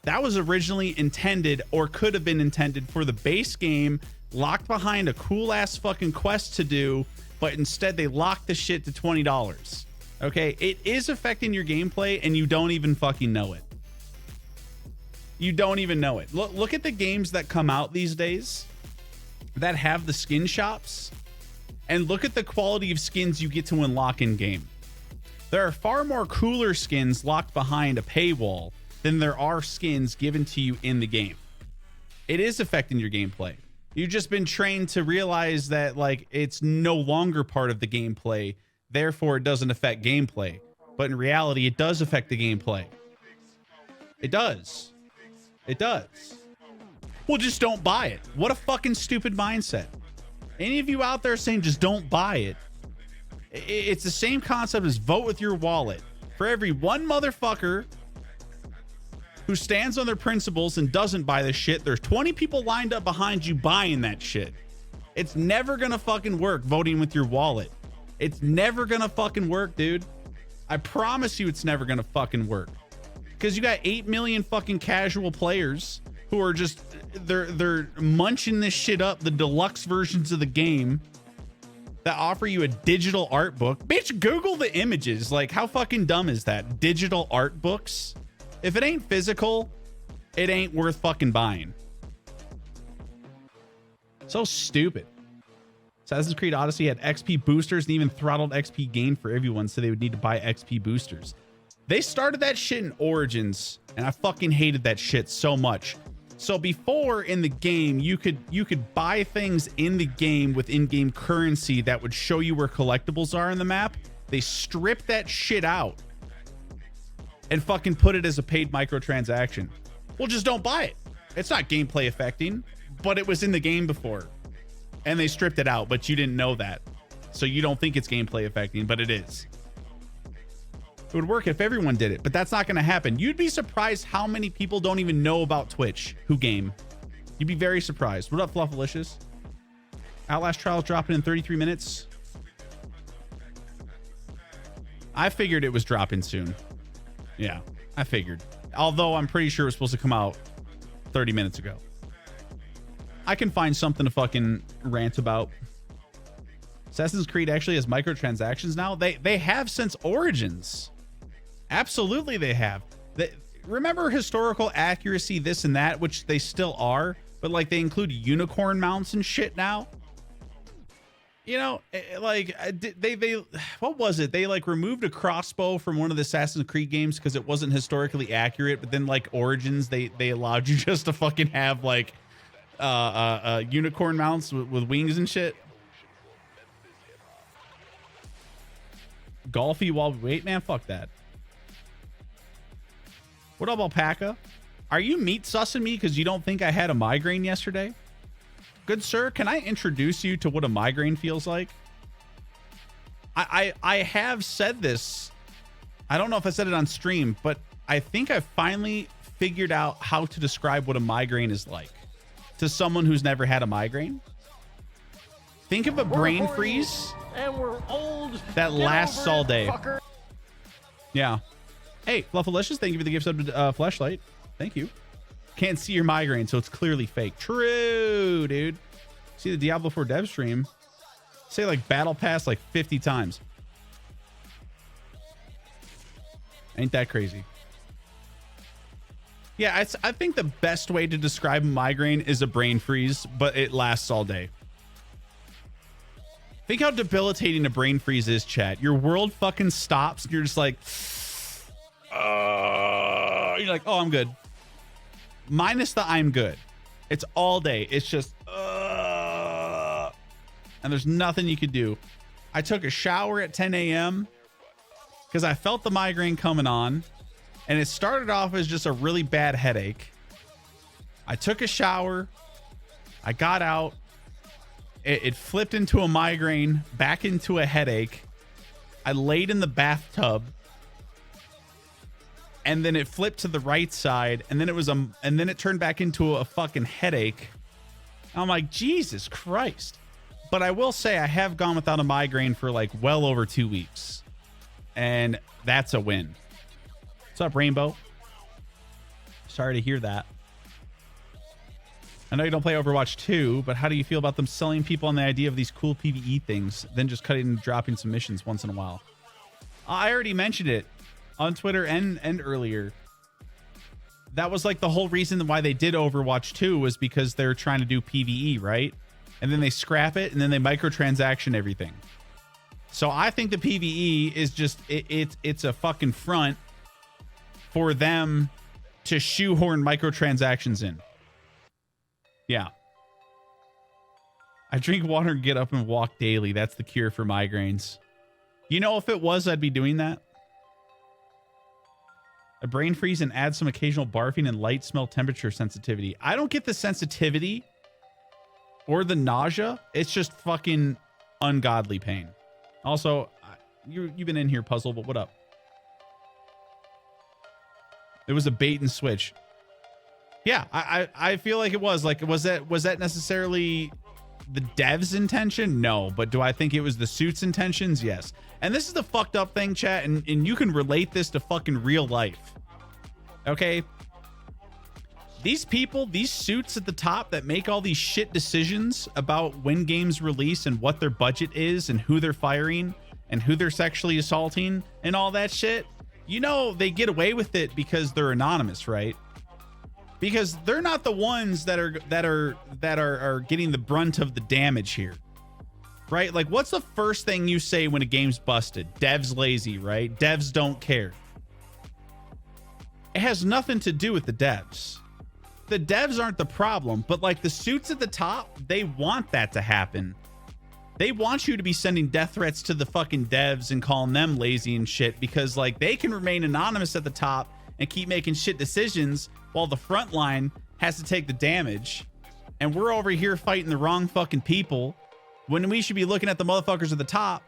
that was originally intended or could have been intended for the base game, locked behind a cool ass fucking quest to do, but instead they locked the shit to $20. Okay, it is affecting your gameplay and you don't even fucking know it. You don't even know it. Look at the games that come out these days that have the skin shops and look at the quality of skins you get to unlock in game. There are far more cooler skins locked behind a paywall than there are skins given to you in the game. It is affecting your gameplay. You've just been trained to realize that like it's no longer part of the gameplay. Therefore, it doesn't affect gameplay. But in reality, it does affect the gameplay. It does. It does. Well, just don't buy it. What a fucking stupid mindset. Any of you out there saying just don't buy it, it's the same concept as vote with your wallet. For every one motherfucker who stands on their principles and doesn't buy this shit, there's 20 people lined up behind you buying that shit. It's never gonna fucking work voting with your wallet. It's never gonna fucking work, dude. I promise you it's never gonna fucking work. Because you got 8 million fucking casual players who are just, they're munching this shit up, the deluxe versions of the game that offer you a digital art book. Bitch, Google the images. Like, how fucking dumb is that? Digital art books? If it ain't physical, it ain't worth fucking buying. So stupid. Assassin's Creed Odyssey had XP boosters and even throttled XP gain for everyone, so they would need to buy XP boosters. They started that shit in Origins, and I fucking hated that shit so much. So before in the game, you could buy things in the game with in-game currency that would show you where collectibles are in the map. They stripped that shit out and fucking put it as a paid microtransaction. Well, just don't buy it. It's not gameplay affecting, but it was in the game before. And they stripped it out, but you didn't know that. So you don't think it's gameplay affecting, but it is. It would work if everyone did it, but that's not going to happen. You'd be surprised how many people don't even know about Twitch who game. You'd be very surprised. What up, Fluffalicious? Outlast Trials dropping in 33 minutes. I figured it was dropping soon. Yeah, I figured. Although I'm pretty sure it was supposed to come out 30 minutes ago. I can find something to fucking rant about. Assassin's Creed actually has microtransactions now. They have since Origins. Absolutely they have. Remember historical accuracy, this and that, which they still are, but like they include unicorn mounts and shit now. You know, like they what was it? They like removed a crossbow from one of the Assassin's Creed games because it wasn't historically accurate, but then like Origins, they allowed you just to fucking have like unicorn mounts with wings and shit. Golfy while we wait, man, fuck that. What up, Alpaca? Are you meat sussing me because you don't think I had a migraine yesterday? Good sir, can I introduce you to what a migraine feels like? I have said this. I don't know if I said it on stream, but I think I finally figured out how to describe what a migraine is like to someone who's never had a migraine. Think of a brain freeze And we're old. that lasts all day. Yeah. Hey, Fluffalicious, thank you for the gift sub flashlight. Thank you. Can't see your migraine, so it's clearly fake. True, dude. See the Diablo 4 dev stream. Say like battle pass like 50 times. Ain't that crazy? Yeah, I think the best way to describe a migraine is a brain freeze, but it lasts all day. Think how debilitating a brain freeze is, chat. Your world fucking stops. And you're just like, you're like, oh, I'm good. Minus the I'm good. It's all day. It's just, and there's nothing you could do. I took a shower at 10 a.m. because I felt the migraine coming on, and it started off as just a really bad headache. I took a shower. I got out. It flipped into a migraine, back into a headache. I laid in the bathtub, and then it flipped to the right side, and then it turned back into a fucking headache. I'm like, Jesus Christ. But I will say I have gone without a migraine for like well over 2 weeks, and that's a win. What's up, Rainbow? Sorry to hear that. I know you don't play Overwatch 2, but how do you feel about them selling people on the idea of these cool PvE things, then just cutting and dropping some missions once in a while? I already mentioned it on Twitter and earlier. That was like the whole reason why they did Overwatch 2 was because they're trying to do PvE, right? And then they scrap it, and then they microtransaction everything. So I think the PvE is just, it's a fucking front for them to shoehorn microtransactions in. Yeah. I drink water and get up and walk daily. That's the cure for migraines. You know, if it was, I'd be doing that. A brain freeze and add some occasional barfing and light smell temperature sensitivity. I don't get the sensitivity or the nausea. It's just fucking ungodly pain. Also, you've been in here, Puzzle, but what up? It was a bait and switch. Yeah, I feel like it was. Like, was that necessarily the dev's intention? No. But do I think it was the suit's intentions? Yes. And this is the fucked up thing, chat, and you can relate this to fucking real life. Okay? These people, these suits at the top that make all these shit decisions about when games release and what their budget is and who they're firing and who they're sexually assaulting and all that shit, you know they get away with it because they're anonymous, right? Because they're not the ones that are getting the brunt of the damage here. Right? Like, what's the first thing you say when a game's busted? Devs lazy, right? Devs don't care. It has nothing to do with the devs. The devs aren't the problem, but like the suits at the top, they want that to happen. They want you to be sending death threats to the fucking devs and calling them lazy and shit because like they can remain anonymous at the top and keep making shit decisions while the front line has to take the damage. And we're over here fighting the wrong fucking people when we should be looking at the motherfuckers at the top.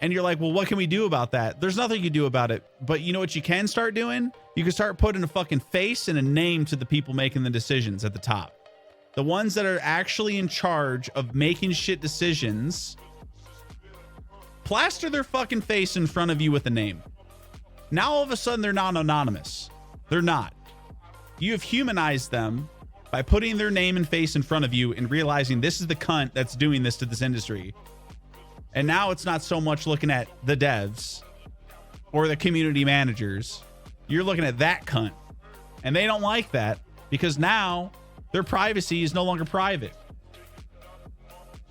And you're like, well, what can we do about that? There's nothing you can do about it. But you know what you can start doing? You can start putting a fucking face and a name to the people making the decisions at the top. The ones that are actually in charge of making shit decisions. Plaster their fucking face in front of you with a name. Now all of a sudden they're not anonymous. They're not. You have humanized them by putting their name and face in front of you and realizing this is the cunt that's doing this to this industry. And now it's not so much looking at the devs or the community managers. You're looking at that cunt. And they don't like that because now their privacy is no longer private.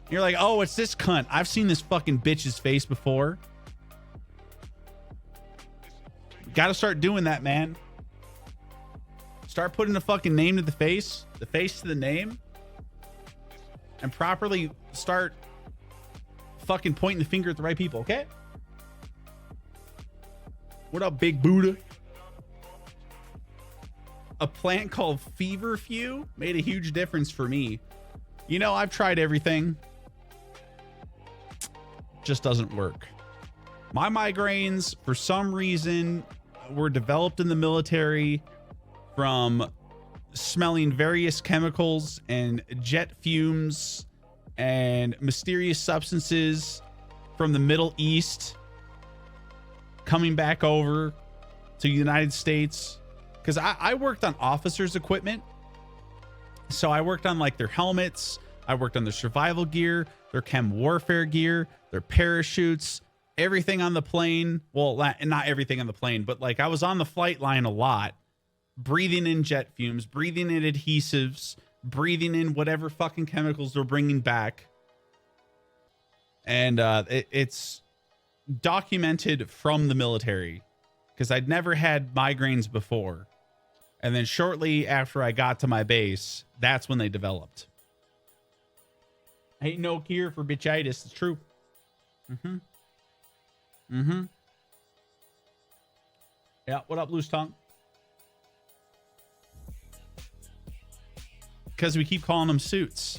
You're like, oh, it's this cunt. I've seen this fucking bitch's face before. Got to start doing that, man. Start putting a fucking name to the face to the name, and properly start fucking pointing the finger at the right people, okay? What up, Big Buddha? A plant called Feverfew made a huge difference for me. You know, I've tried everything. Just doesn't work. My migraines, for some reason, were developed in the military from smelling various chemicals and jet fumes and mysterious substances from the Middle East coming back over to the United States. Because I worked on officers' equipment. So I worked on like their helmets. I worked on their survival gear, their chem warfare gear, their parachutes, everything on the plane. Well, not everything on the plane, but like I was on the flight line a lot, breathing in jet fumes, breathing in adhesives, breathing in whatever fucking chemicals they're bringing back. And it's documented from the military because I'd never had migraines before. And then shortly after I got to my base, that's when they developed. Ain't no cure for bitchitis. It's true. Yeah, what up, Loose Tongue? Because we keep calling them suits.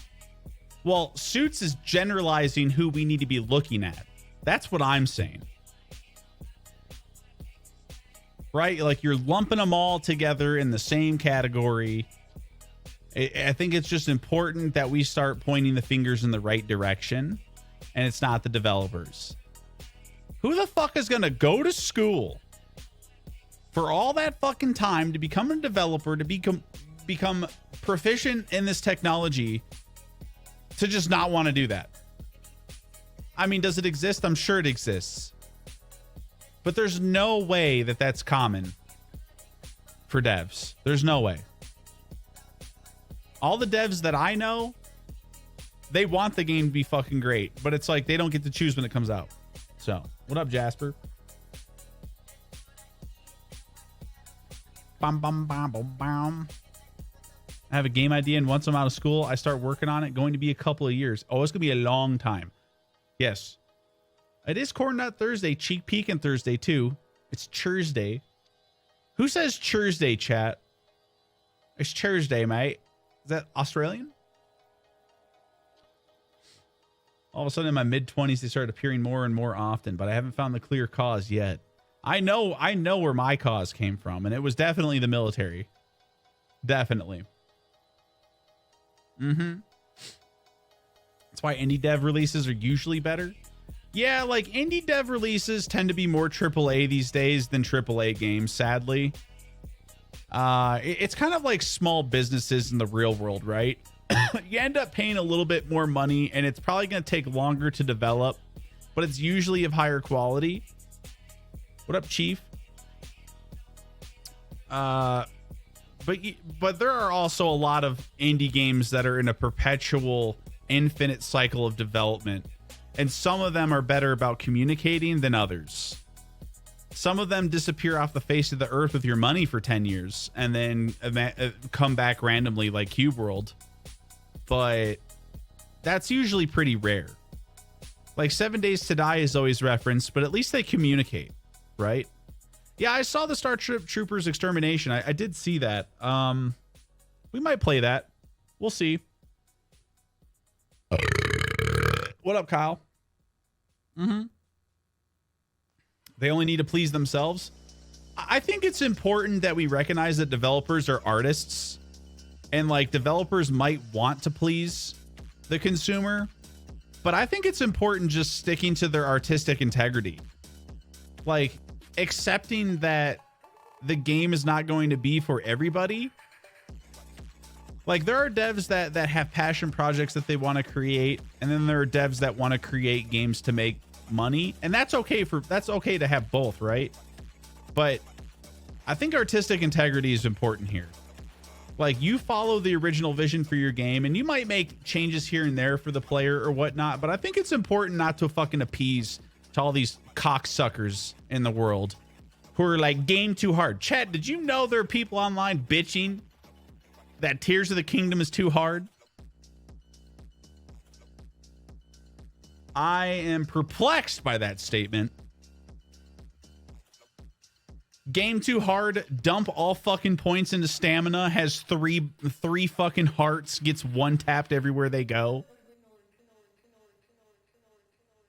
Well, suits is generalizing who we need to be looking at. That's what I'm saying. Right? Like you're lumping them all together in the same category. I think it's just important that we start pointing the fingers in the right direction. And it's not the developers. Who the fuck is going to go to school for all that fucking time to become a developer, to become proficient in this technology, to just not want to do that? I mean, does it exist? I'm sure it exists. But there's no way that that's common for devs. There's no way. All the devs that I know, they want the game to be fucking great, but it's like they don't get to choose when it comes out. So, what up, Jasper? Bum, bum, bum, bum, bum. I have a game idea, and once I'm out of school, I start working on it. Going to be a couple of years. Oh, it's going to be a long time. Yes. It is Corn Nut Thursday, Cheek Peekin' Thursday, too. It's Thursday. Who says Thursday, chat? It's Thursday, mate. Is that Australian? All of a sudden, in my mid-20s, they started appearing more and more often, but I haven't found the clear cause yet. I know where my cause came from, and it was definitely the military. Definitely. That's why indie dev releases are usually better. Yeah, like indie dev releases tend to be more AAA these days than AAA games, sadly. It's kind of like small businesses in the real world, right? You end up paying a little bit more money, and it's probably going to take longer to develop, but it's usually of higher quality. What up, Chief? But there are also a lot of indie games that are in a perpetual, infinite cycle of development, and some of them are better about communicating than others. Some of them disappear off the face of the earth with your money for 10 years and then come back randomly like Cube World. But that's usually pretty rare. Like 7 Days to Die is always referenced, but at least they communicate, right? Yeah, I saw the Star Troopers Extermination. I did see that. We might play that. We'll see. What up, Kyle? They only need to please themselves. I think it's important that we recognize that developers are artists, and like developers might want to please the consumer, but I think it's important just sticking to their artistic integrity. Like accepting that the game is not going to be for everybody. Like there are devs that have passion projects that they want to create, and then there are devs that want to create games to make money, and that's okay to have both, right? But I think artistic integrity is important here. Like you follow the original vision for your game, and you might make changes here and there for the player or whatnot, but I think it's important not to fucking appease to all these cocksuckers in the world who are like game too hard. Chat, did you know there are people online bitching that Tears of the Kingdom is too hard? I am perplexed by that statement. Game too hard, dump all fucking points into stamina, has three fucking hearts, gets one tapped everywhere they go.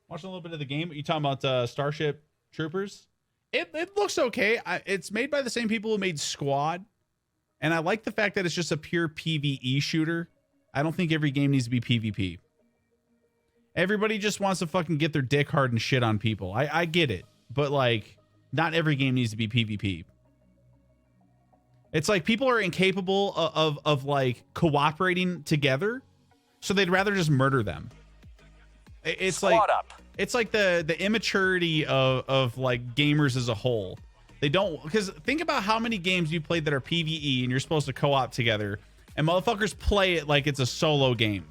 Watching a little bit of the game. You talking about Starship Troopers? It looks okay. It's made by the same people who made Squad, and I like the fact that it's just a pure PvE shooter. I don't think every game needs to be PvP. Everybody just wants to fucking get their dick hard and shit on people. I get it, but like, not every game needs to be PvP. It's like people are incapable of like cooperating together, so they'd rather just murder them. It's like it's like the immaturity of like gamers as a whole. They don't, because think about how many games you played that are PvE and you're supposed to co-op together, and motherfuckers play it like it's a solo game.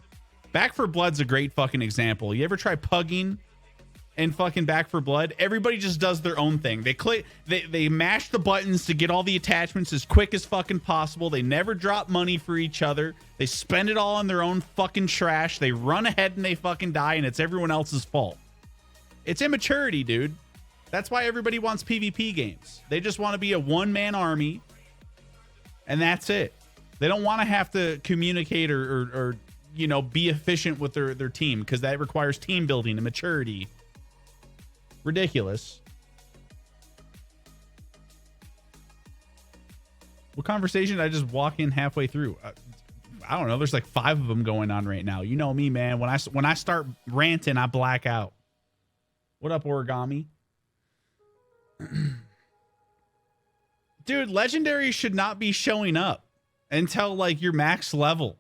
Back 4 Blood's a great fucking example. You ever try pugging and fucking Back 4 Blood? Everybody just does their own thing. They mash the buttons to get all the attachments as quick as fucking possible. They never drop money for each other. They spend it all on their own fucking trash. They run ahead and they fucking die, and it's everyone else's fault. It's immaturity, dude. That's why everybody wants PvP games. They just want to be a one-man army, and that's it. They don't want to have to communicate or you know, be efficient with their team, because that requires team building and maturity. Ridiculous. What conversation did I just walk in halfway through? I don't know. There's like 5 of them going on right now. You know me, man. When I start ranting, I black out. What up, Origami? Dude, legendary should not be showing up until like your max level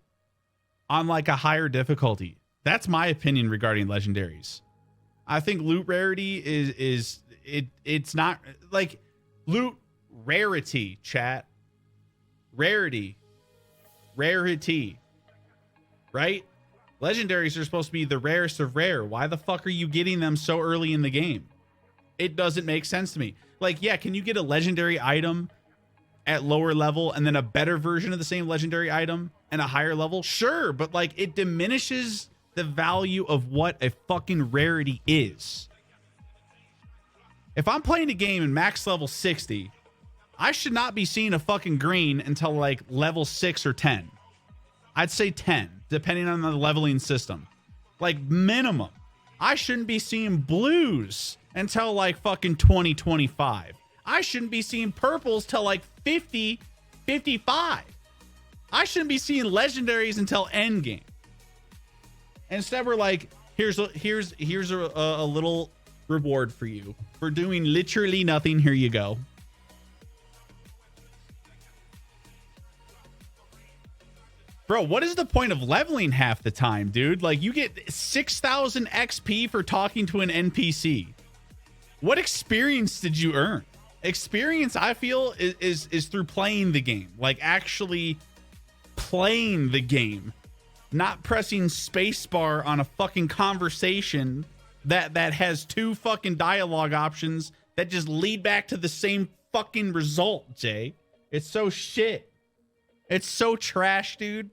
on like a higher difficulty. That's my opinion regarding legendaries. I think loot rarity it's not like loot rarity, chat. Rarity, right? Legendaries are supposed to be the rarest of rare. Why the fuck are you getting them so early in the game? It doesn't make sense to me. Like, yeah, can you get a legendary item at lower level and then a better version of the same legendary item and a higher level? Sure, but like it diminishes the value of what a fucking rarity is. If I'm playing a game in max level 60, I should not be seeing a fucking green until like level 6 or 10. I'd say 10, depending on the leveling system. Like minimum. I shouldn't be seeing blues until like fucking 2025. I shouldn't be seeing purples till like 50, 55. I shouldn't be seeing legendaries until endgame. Instead, we're like, here's a little reward for you for doing literally nothing. Here you go. Bro, what is the point of leveling half the time, dude? Like, you get 6,000 XP for talking to an NPC. What experience did you earn? Experience, I feel, is through playing the game. Like, actually playing the game. Not pressing spacebar on a fucking conversation that has 2 fucking dialogue options that just lead back to the same fucking result, Jay. It's so shit. It's so trash, dude.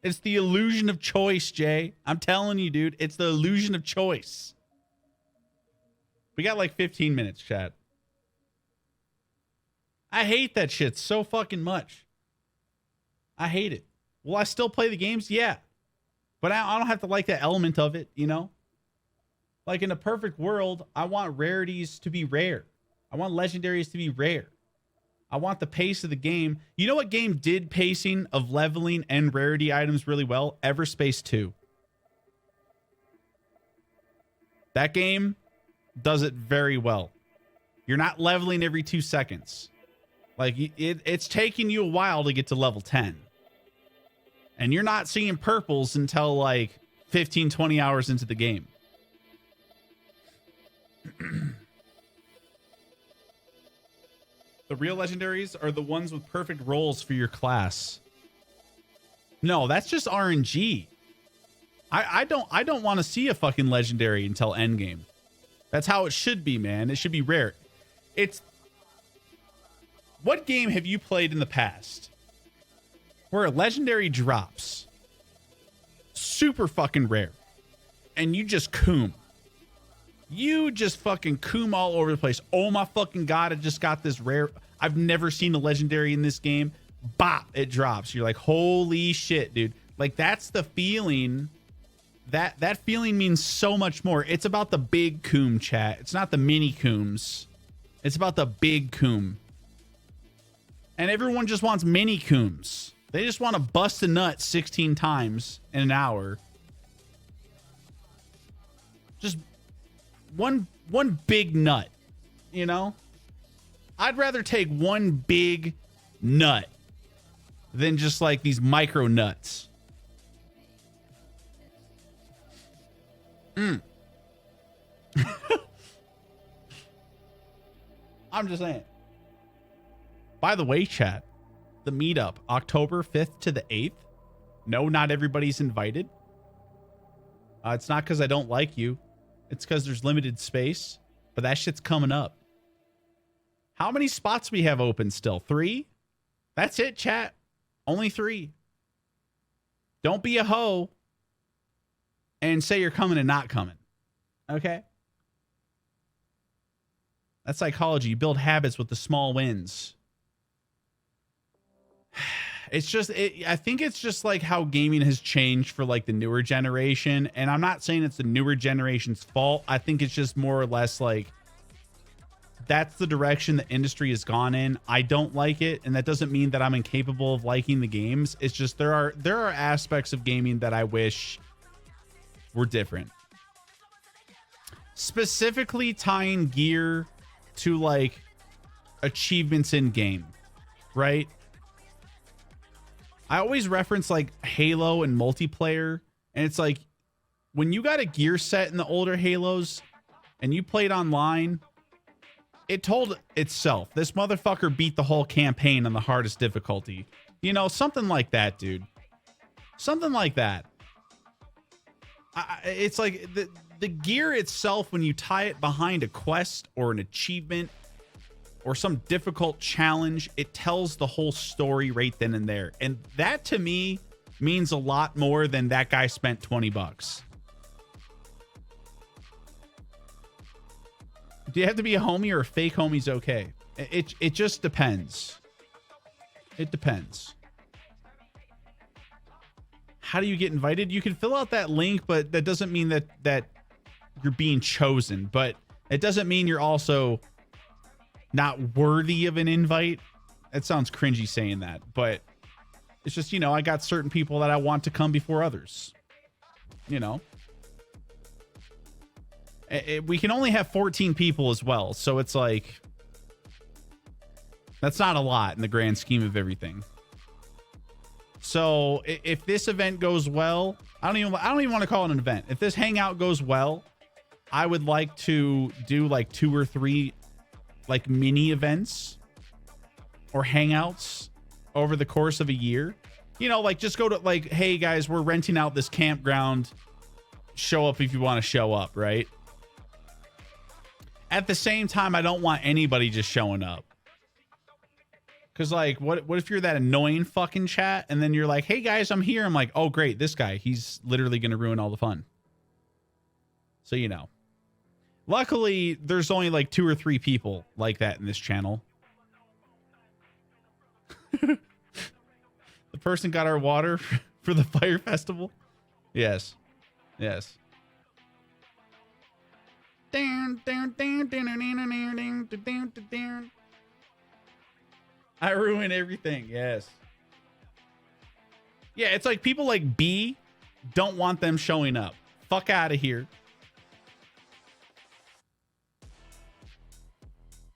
It's the illusion of choice, Jay. I'm telling you, dude. It's the illusion of choice. We got like 15 minutes, chat. I hate that shit so fucking much. I hate it. Will I still play the games? Yeah. But I don't have to like that element of it, you know? Like, in a perfect world, I want rarities to be rare. I want legendaries to be rare. I want the pace of the game. You know what game did pacing of leveling and rarity items really well? Everspace 2. That game does it very well. You're not leveling every 2 seconds. Like, it's taking you a while to get to level 10. And you're not seeing purples until like 15, 20 hours into the game. The real legendaries are the ones with perfect rolls for your class. No, that's just RNG. I don't want to see a fucking legendary until endgame. That's how it should be, man. It should be rare. What game have you played in the past where a legendary drops super fucking rare and you just coom? You just fucking coom all over the place. Oh my fucking God, I just got this rare. I've never seen a legendary in this game. Bop, it drops. You're like, holy shit, dude. Like, that's the feeling. That feeling means so much more. It's about the big coom, chat. It's not the mini cooms. It's about the big coom. And everyone just wants mini cooms. They just want to bust a nut 16 times in an hour. Just one big nut, you know? I'd rather take one big nut than just like these micro nuts. I'm just saying. By the way, chat, the meetup, October 5th to the 8th. No, not everybody's invited. It's not because I don't like you. It's because there's limited space, but that shit's coming up. How many spots we have open still? 3? That's it, chat. Only 3. Don't be a hoe and say you're coming and not coming. Okay? That's psychology. You build habits with the small wins. It's just, I think it's just like how gaming has changed for like the newer generation. And I'm not saying it's the newer generation's fault. I think it's just more or less like that's the direction the industry has gone in. I don't like it. And that doesn't mean that I'm incapable of liking the games. It's just there are aspects of gaming that I wish were different. Specifically tying gear to like achievements in game, right? I always reference like Halo and multiplayer, and it's like when you got a gear set in the older Halos and you played online, it told itself, this motherfucker beat the whole campaign on the hardest difficulty. You know, something like that, dude. Something like that. It's like the gear itself, when you tie it behind a quest or an achievement or some difficult challenge, it tells the whole story right then and there. And that to me means a lot more than that guy spent $20. Do you have to be a homie or a fake homie's okay? It just depends. It depends. How do you get invited? You can fill out that link, but that doesn't mean that you're being chosen. But It doesn't mean you're also not worthy of an invite. It sounds cringy saying that, but it's just, you know, I got certain people that I want to come before others. You know, we can only have 14 people as well. So it's like, that's not a lot in the grand scheme of everything. So if this event goes well, I don't even want to call it an event. If this hangout goes well, I would like to do like 2 or 3 like mini events or hangouts over the course of a year. You know, like just go to like, hey guys, we're renting out this campground. Show up if you want to show up, right? At the same time, I don't want anybody just showing up. Because, like, what if you're that annoying fucking chat and then you're like, hey, guys, I'm here. I'm like, oh, great. This guy, he's literally going to ruin all the fun. So, you know. Luckily, there's only like 2 or 3 people like that in this channel. The person got our water for the fire festival. Yes. Yes. I ruin everything. Yes. Yeah, it's like people like B don't want them showing up. Fuck out of here.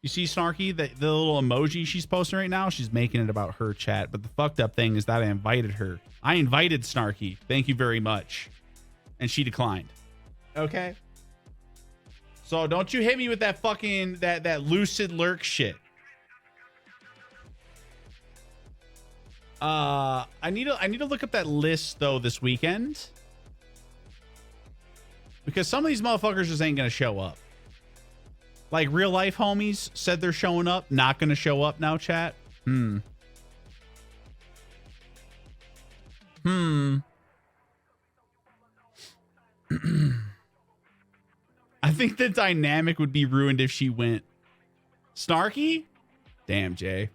You see Snarky, the little emoji she's posting right now? She's making it about her chat. But the fucked up thing is that I invited her. I invited Snarky. Thank you very much. And she declined. Okay. So don't you hit me with that fucking that lucid lurk shit. I need to look up that list though this weekend. Because some of these motherfuckers just ain't gonna show up. Like real life homies said they're showing up, not gonna show up now, chat. I think the dynamic would be ruined if she went. Snarky? Damn, Jay.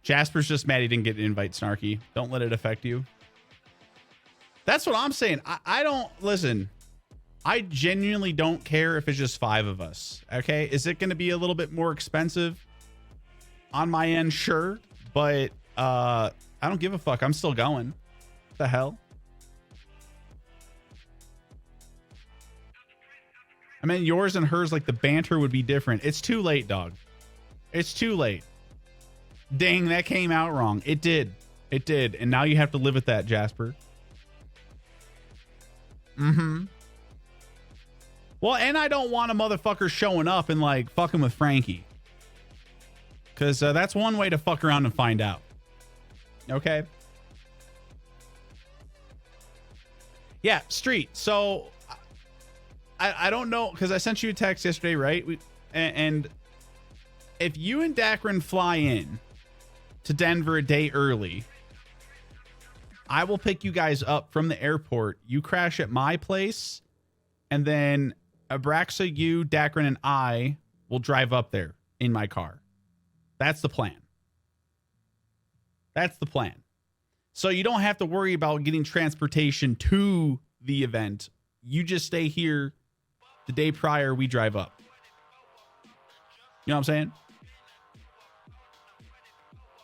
Jasper's just mad he didn't get an invite, Snarky. Don't let it affect you. That's what I'm saying. I don't... Listen, I genuinely don't care if it's just 5 of us. Okay? Is it going to be a little bit more expensive on my end? Sure. But I don't give a fuck. I'm still going. What the hell? I mean, yours and hers, like the banter would be different. It's too late, dog. It's too late. Dang, that came out wrong. It did. It did. And now you have to live with that, Jasper. Well, and I don't want a motherfucker showing up and like fucking with Frankie. Because that's one way to fuck around and find out. Okay. Yeah, Street. So... I don't know, because I sent you a text yesterday, right? And if you and Dakron fly in to Denver a day early, I will pick you guys up from the airport. You crash at my place, and then Abraxa, you, Dakron, and I will drive up there in my car. That's the plan. That's the plan. So you don't have to worry about getting transportation to the event. You just stay here. The day prior, we drive up. You know what I'm saying?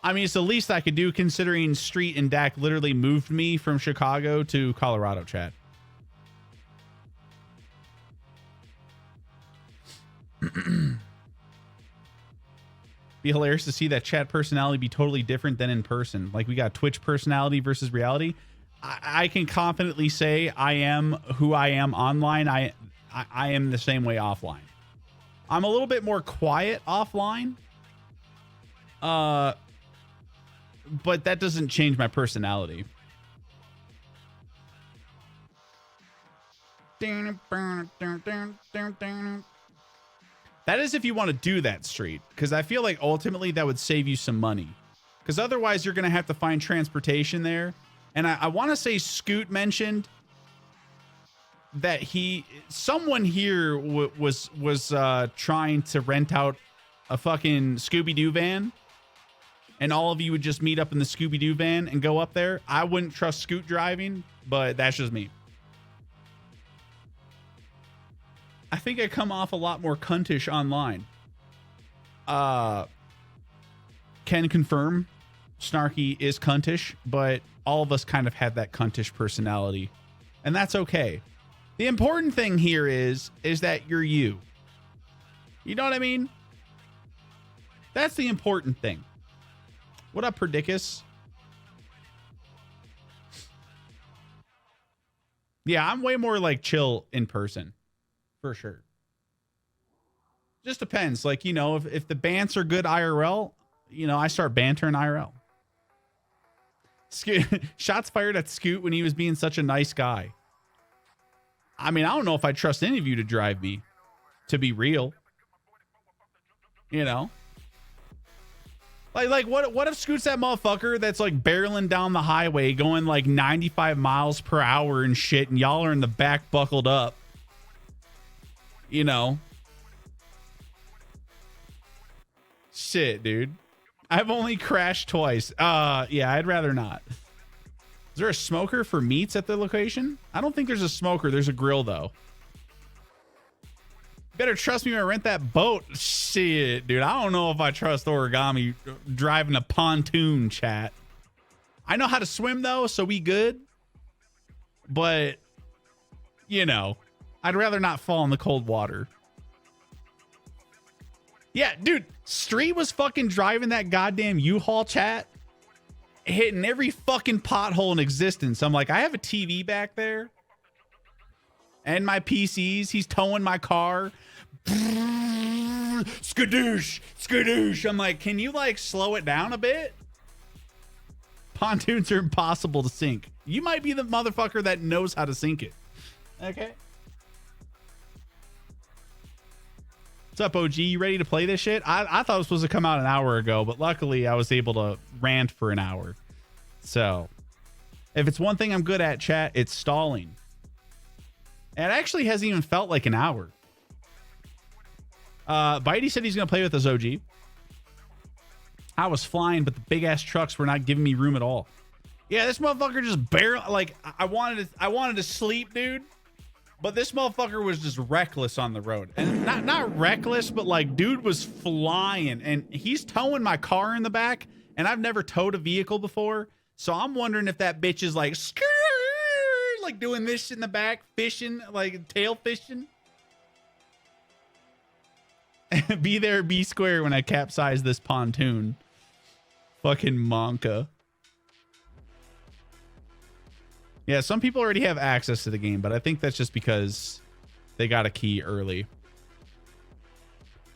I mean, it's the least I could do considering Street and Dak literally moved me from Chicago to Colorado, chat. Be hilarious to see that chat personality be totally different than in person. Like we got Twitch personality versus reality. I can confidently say I am who I am online. I am the same way offline. I'm a little bit more quiet offline. But that doesn't change my personality. That is if you want to do that, Street. Because I feel like ultimately that would save you some money. Because otherwise you're going to have to find transportation there. And I want to say Scoot mentioned that someone here was trying to rent out a fucking Scooby-Doo van, and all of you would just meet up in the Scooby-Doo van and go up there. I wouldn't trust Scoot driving, but that's just me. I think I come off a lot more cuntish online. Can confirm Snarky is cuntish, but all of us kind of had that cuntish personality, and that's okay. The important thing here is that you're you. You know what I mean? That's the important thing. What up, Perdicus? Yeah, I'm way more like chill in person, for sure. Just depends. Like, you know, if the bants are good IRL, you know, I start bantering IRL. Shots fired at Scoot when he was being such a nice guy. I mean, I don't know if I trust any of you to drive me, to be real. You know? Like what if Scoot's that motherfucker that's like barreling down the highway going like 95 miles per hour and shit, and y'all are in the back buckled up? You know? Shit, dude. I've only crashed twice. Yeah, I'd rather not. Is there a smoker for meats at the location? I don't think there's a smoker. There's a grill, though. Better trust me when I rent that boat. Shit, dude. I don't know if I trust Origami driving a pontoon, chat. I know how to swim, though, so we good. But, you know, I'd rather not fall in the cold water. Yeah, dude, Street was fucking driving that goddamn U-Haul, chat, hitting every fucking pothole in existence. I'm like, I have a TV back there and my PCs. He's towing my car. Skadoosh, skadoosh. I'm like, can you like slow it down a bit? Pontoons are impossible to sink. You might be the motherfucker that knows how to sink it. Okay. What's up, OG? You ready to play this shit? I thought it was supposed to come out an hour ago, but luckily I was able to rant for an hour. So, if it's one thing I'm good at, chat, it's stalling. And it actually hasn't even felt like an hour. Bitey said he's going to play with us, OG. I was flying, but the big-ass trucks were not giving me room at all. Yeah, this motherfucker just barely... Like, I wanted to sleep, dude. But this motherfucker was just reckless on the road. And not reckless, but like, dude was flying. And he's towing my car in the back. And I've never towed a vehicle before. So I'm wondering if that bitch is like, like doing this in the back, fishing, like tail fishing. Be there, be square when I capsize this pontoon. Fucking Monka. Yeah, some people already have access to the game, but I think that's just because they got a key early.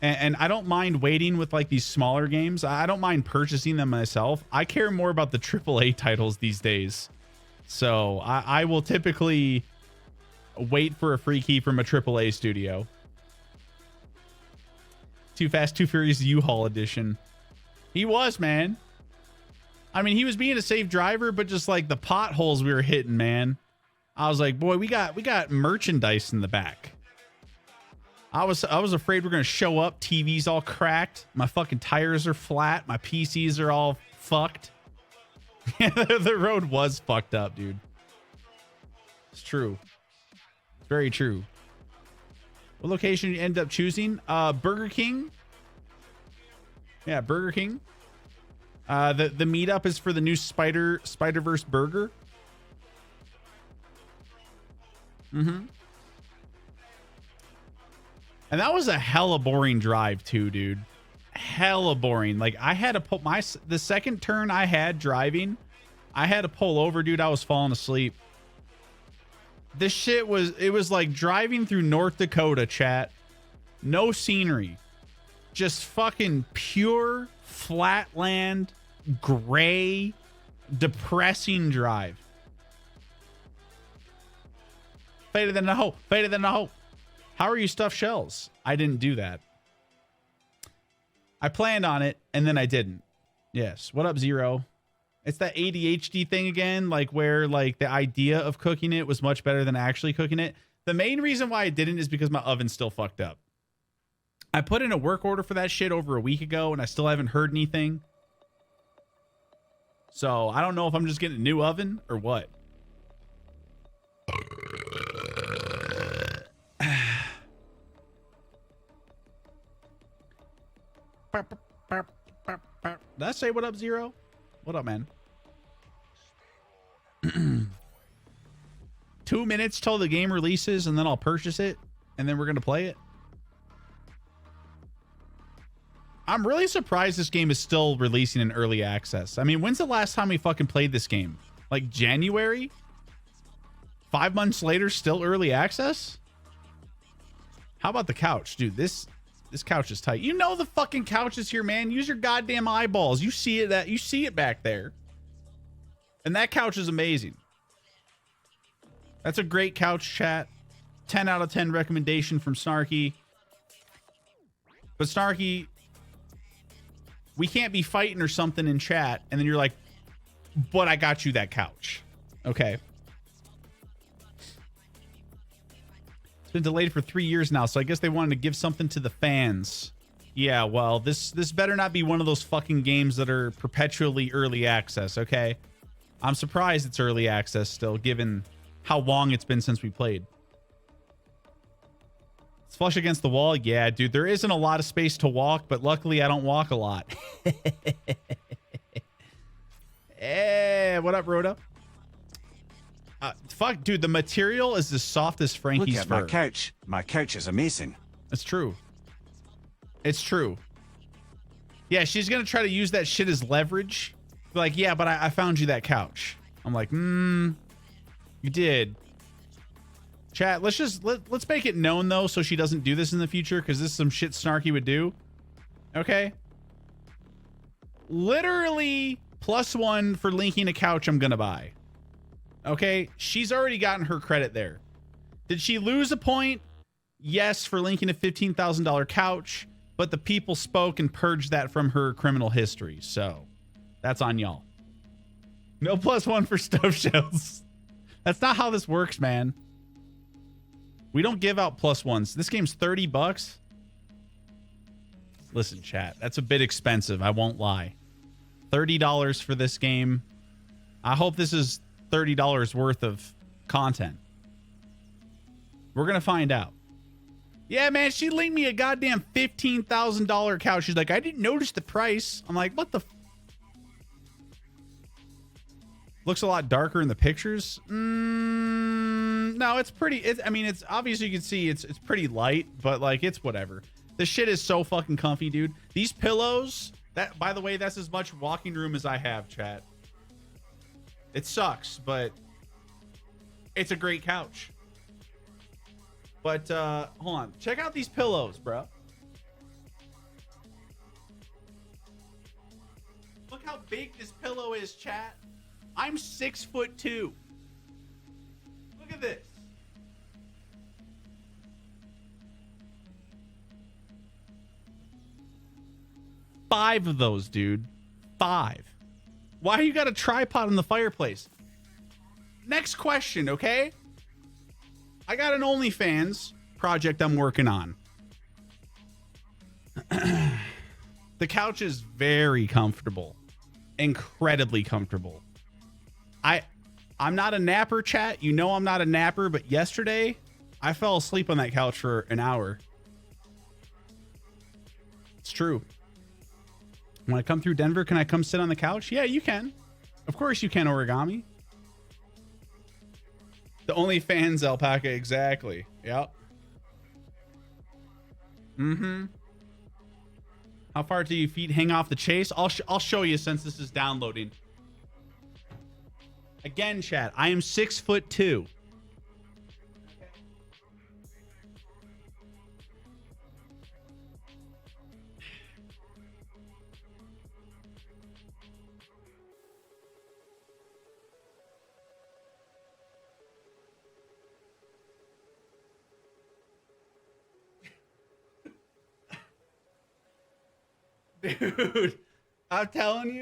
And I don't mind waiting with like these smaller games. I don't mind purchasing them myself. I care more about the AAA titles these days. So I will typically wait for a free key from a AAA studio. Too Fast, Too Furious U-Haul edition. He was, man. I mean, he was being a safe driver, but just like the potholes we were hitting, man. I was like, boy, we got merchandise in the back. I was afraid we're gonna show up. TV's all cracked. My fucking tires are flat. My PCs are all fucked. The road was fucked up, dude. It's true. It's very true. What location you end up choosing? Burger King. Yeah, Burger King. The meetup is for the new Spider-Verse burger. Mm-hmm. And that was a hella boring drive too, dude. Hella boring. Like I had to pull the second turn I had driving, I had to pull over, dude. I was falling asleep. This shit was like driving through North Dakota, chat. No scenery. Just fucking pure flatland, gray, depressing drive. Fader than a hoe. Fader than a hoe. How are you stuffed shells? I didn't do that. I planned on it and then I didn't. Yes. What up, Zero? It's that ADHD thing again, like where like the idea of cooking it was much better than actually cooking it. The main reason why I didn't is because my oven's still fucked up. I put in a work order for that shit over a week ago and I still haven't heard anything. So I don't know if I'm just getting a new oven or what. Did I say what up, Zero? What up, man? 2 minutes till the game releases, and then I'll purchase it, and then we're gonna play it. I'm really surprised this game is still releasing in early access. I mean, when's the last time we fucking played this game? Like January? 5 months later, still early access? How about the couch? Dude, this couch is tight. You know the fucking couch is here, man. Use your goddamn eyeballs. You see it, you see it back there. And that couch is amazing. That's a great couch, chat. 10 out of 10 recommendation from Snarky. But Snarky, we can't be fighting or something in chat, and then you're like, but I got you that couch. Okay. It's been delayed for 3 years now, so I guess they wanted to give something to the fans. Yeah, well, this better not be one of those fucking games that are perpetually early access, okay? I'm surprised it's early access still, given how long it's been since we played. It's flush against the wall. Yeah, dude, there isn't a lot of space to walk, but luckily I don't walk a lot. Hey, what up, Rhoda? Fuck, dude, the material is as soft as Frankie's fur. my couch. My couch is amazing. It's true. It's true. Yeah, she's going to try to use that shit as leverage. Be like, yeah, but I found you that couch. I'm like, you did. Chat, let's make it known though, so she doesn't do this in the future, because this is some shit Snarky would do. Okay. Literally +1 for linking a couch I'm gonna buy. Okay, she's already gotten her credit there. Did she lose a point? Yes, for linking a $15,000 couch, but the people spoke and purged that from her criminal history, so that's on y'all. No +1 for stove shells. That's not how this works, man. We don't give out +1s. This game's $30. Listen, chat, that's a bit expensive. I won't lie. $30 for this game. I hope this is $30 worth of content. We're going to find out. Yeah, man, she linked me a goddamn $15,000 couch. She's like, I didn't notice the price. I'm like, what the looks a lot darker in the pictures. No, it's pretty. I mean, it's obviously you can see it's pretty light, but like it's whatever. This shit is so fucking comfy, dude. These pillows. That, by the way, that's as much walking room as I have, chat. It sucks, but it's a great couch. But hold on, check out these pillows, bro. Look how big this pillow is, chat. I'm 6'2". Look at this. Five of those, dude. 5. Why you got a tripod in the fireplace? Next question, okay? I got an OnlyFans project I'm working on. The couch is very comfortable. Incredibly comfortable. I'm not a napper, chat. You know I'm not a napper, but yesterday I fell asleep on that couch for an hour. It's true. When I come through Denver, can I come sit on the couch? Yeah, you can. Of course you can, Origami. The OnlyFans alpaca, exactly. Yep. How far do your feet hang off the chase? I'll show you since this is downloading. Again, chat, I am 6'2". Dude, I'm telling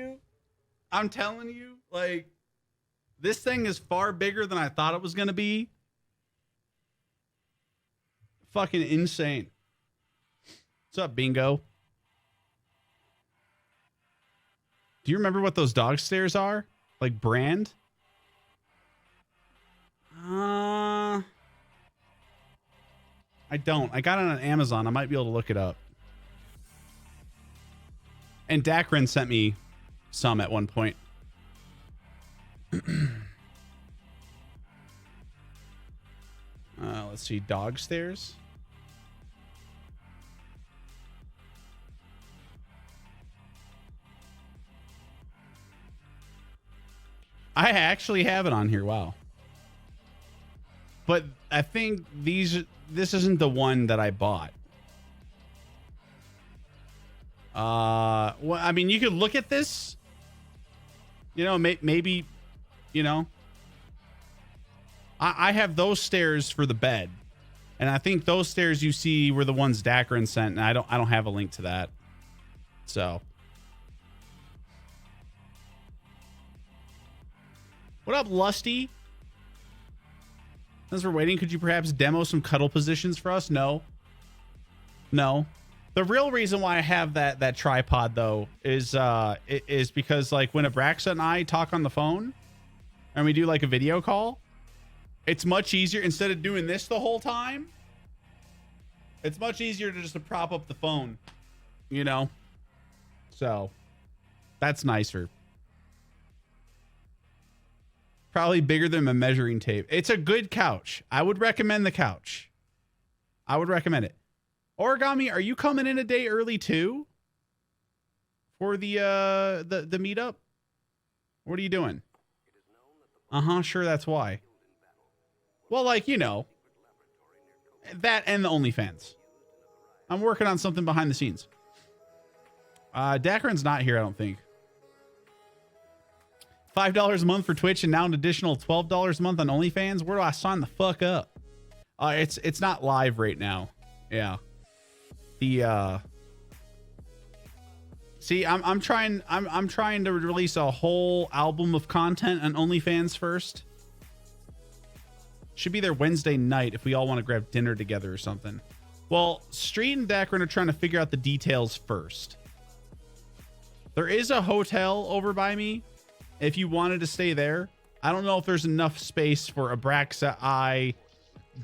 you, like, this thing is far bigger than I thought it was going to be. Fucking insane. What's up, Bingo? Do you remember what those dog stairs are? Like brand? I don't. I got it on Amazon. I might be able to look it up. And Dakrin sent me some at one point. Let's see. Dog stairs. I actually have it on here. Wow. But I think this isn't the one that I bought. Well, I mean, you could look at this, you know, maybe, you know, I have those stairs for the bed, and I think those stairs you see were the ones Dakrin sent, and I don't have a link to that. So what up, Lusty? As we're waiting, could you perhaps demo some cuddle positions for us? No. The real reason why I have that tripod though is because like when Abraxa and I talk on the phone and we do like a video call, it's much easier instead of doing this the whole time. It's much easier to just prop up the phone, you know? So that's nicer. Probably bigger than a measuring tape. It's a good couch. I would recommend the couch. I would recommend it. Origami, are you coming in a day early too? For the meetup? What are you doing? Sure, that's why. Well, like, you know, that and the OnlyFans. I'm working on something behind the scenes. Dakrin's not here, I don't think. $5 a month for Twitch and now an additional $12 a month on OnlyFans. Where do I sign the fuck up? It's not live right now. Yeah. See, I'm trying to release a whole album of content on OnlyFans first. Should be there Wednesday night if we all want to grab dinner together or something. Well, Street and Dakrin are trying to figure out the details first. There is a hotel over by me if you wanted to stay there. I don't know if there's enough space for Abraxa, I,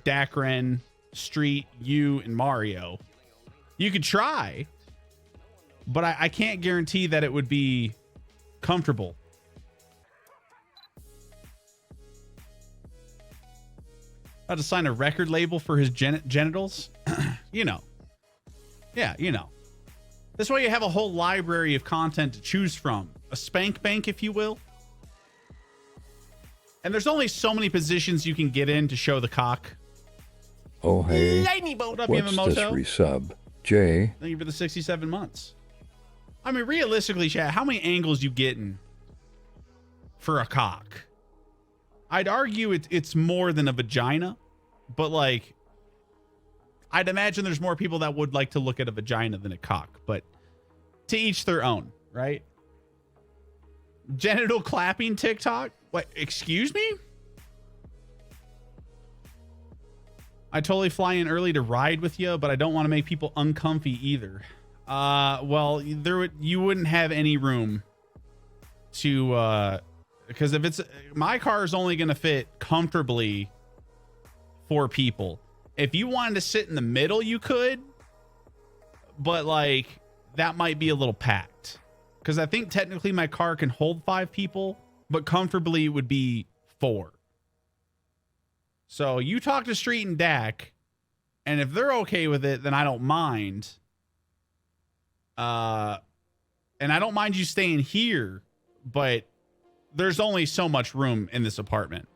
Dakrin, Street, you, and Mario. You could try, but I can't guarantee that it would be comfortable. How to sign a record label for his genitals? You know. Yeah, you know. This way you have a whole library of content to choose from. A spank bank, if you will. And there's only so many positions you can get in to show the cock. Oh, hey. What up, what's this Yamamoto? resub? Jay. Thank you for the 67 months. I mean, realistically, chat, how many angles you getting for a cock? I'd argue it's more than a vagina, but like, I'd imagine there's more people that would like to look at a vagina than a cock, but to each their own, right? Genital clapping TikTok? What? Excuse me? I totally fly in early to ride with you, but I don't want to make people uncomfy either. Well, you wouldn't have any room to, because if it's, my car is only going to fit comfortably 4 people. If you wanted to sit in the middle, you could, but like that might be a little packed because I think technically my car can hold 5 people, but comfortably it would be 4. So you talk to Street and Dak, and if they're okay with it, then I don't mind. And I don't mind you staying here, but there's only so much room in this apartment.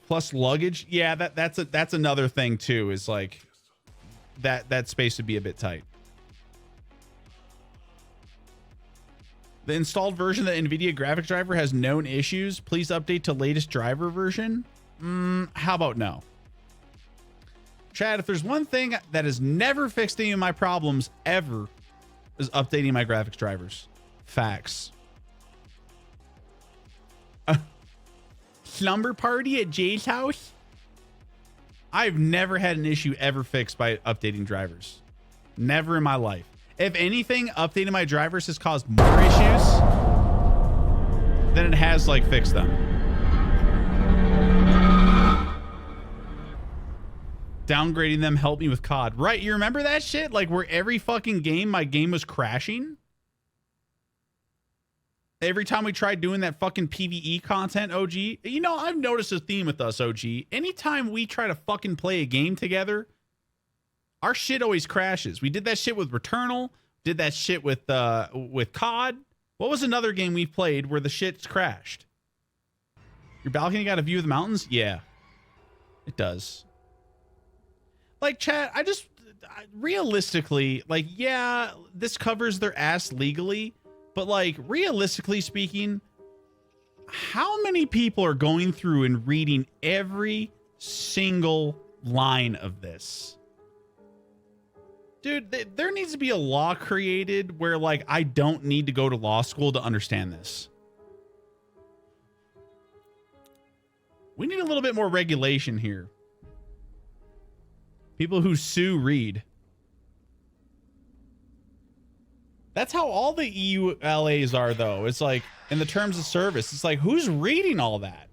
Plus luggage. Yeah, that's another thing too, is like that space would be a bit tight. The installed version of the NVIDIA graphics driver has known issues. Please update to latest driver version. How about no? Chad, if there's one thing that has never fixed any of my problems ever, is updating my graphics drivers. Facts. Slumber party at Jay's house? I've never had an issue ever fixed by updating drivers. Never in my life. If anything, updating my drivers has caused more issues than it has like fixed them. Downgrading them helped me with COD. Right, you remember that shit? Like where every fucking game, my game was crashing? Every time we tried doing that fucking PvE content, OG. You know, I've noticed a theme with us, OG. Anytime we try to fucking play a game together, our shit always crashes. We did that shit with Returnal. Did that shit with COD. What was another game we played where the shit's crashed? Your balcony got a view of the mountains? Yeah, it does. Like, chat, realistically, like, yeah, this covers their ass legally, but like, realistically speaking, how many people are going through and reading every single line of this? Dude, there needs to be a law created where, like, I don't need to go to law school to understand this. We need a little bit more regulation here. People who sue read. That's how all the EULAs are, though. It's like, in the terms of service, it's like, who's reading all that?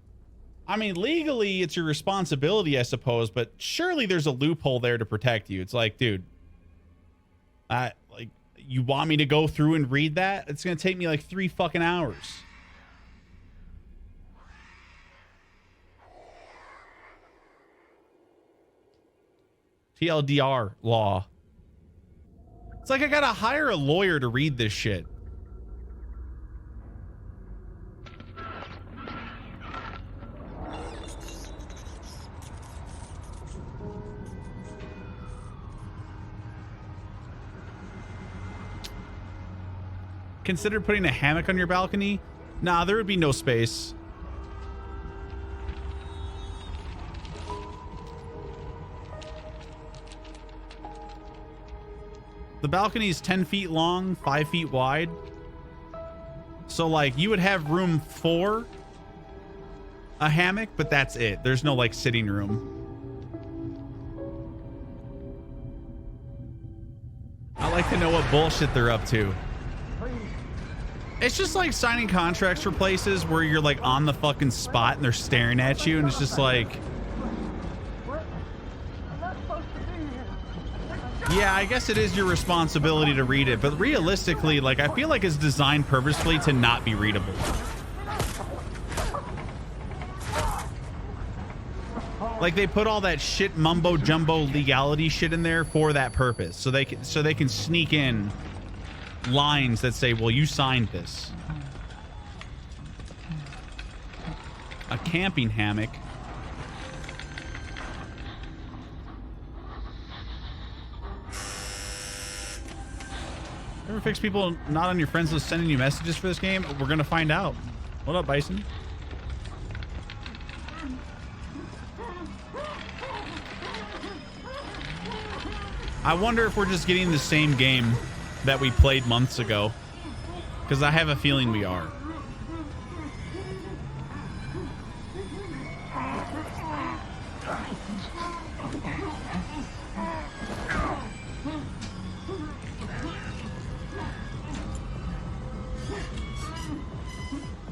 I mean, legally, it's your responsibility, I suppose, but surely there's a loophole there to protect you. It's like, dude, like, you want me to go through and read that? It's going to take me like 3 fucking hours. TLDR law. It's like I gotta hire a lawyer to read this shit. Consider putting a hammock on your balcony? Nah, there would be no space. The balcony is 10 feet long, 5 feet wide. So, like, you would have room for a hammock, but that's it. There's no, like, sitting room. I like to know what bullshit they're up to. It's just like signing contracts for places where you're, like, on the fucking spot and they're staring at you, and it's just like... Yeah, I guess it is your responsibility to read it, but realistically, like, I feel like it's designed purposefully to not be readable. Like, they put all that shit mumbo jumbo legality shit in there for that purpose, so they can sneak in lines that say, well, you signed this. A camping hammock. Ever fix people not on your friends list sending you messages for this game? We're gonna find out. What up, Bison? I wonder if we're just getting the same game that we played months ago, because I have a feeling we are.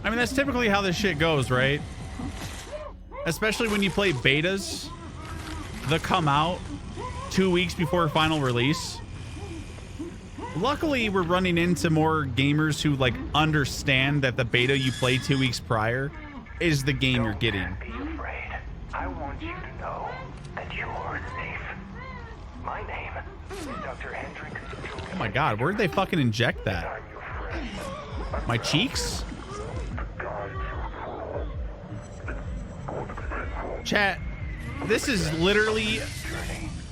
I mean, that's typically how this shit goes, right? Especially when you play betas that come out 2 weeks before final release. Luckily, we're running into more gamers who, like, understand that the beta you play 2 weeks prior is the game you're getting. Don't be afraid. I want you to know that you're safe. My name is Dr. Hendrik. Oh my god, where did they fucking inject that? My cheeks? Chat, this is literally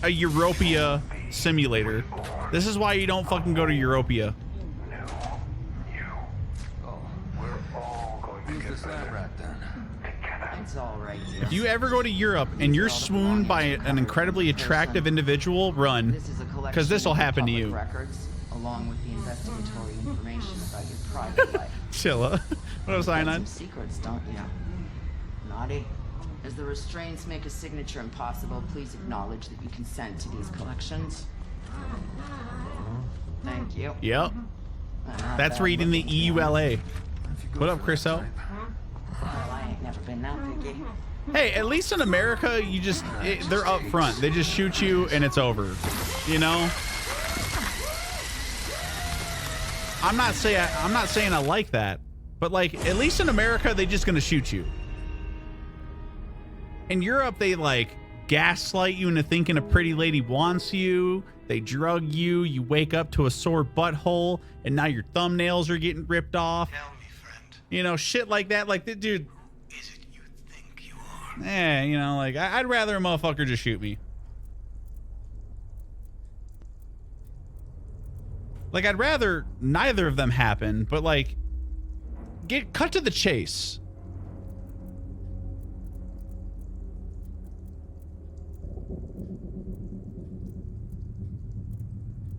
a Europia simulator. This is why you don't fucking go to Europia. If you ever go to Europe and you're swooned by an incredibly attractive individual, run, because this will happen to you. Along with the investigatory information about your private life. Chilla. What else, Cyanide? Secrets, don't you? Naughty. As the restraints make a signature impossible, please acknowledge that you consent to these collections. Thank you. Yep. That's reading the EULA. What up, Chris L? Well, I ain't never been that picky. Hey, at least in America, you just they're up front. They just shoot you and it's over. You know. I'm not saying I like that, but like at least in America, they just gonna shoot you. In Europe, they like gaslight you into thinking a pretty lady wants you. They drug you. You wake up to a sore butthole, and now your thumbnails are getting ripped off. Tell me, friend. You know, shit like that. Like, dude. Is it you think you are? Eh, you know, like I'd rather a motherfucker just shoot me. Like, I'd rather neither of them happen, but like, cut to the chase.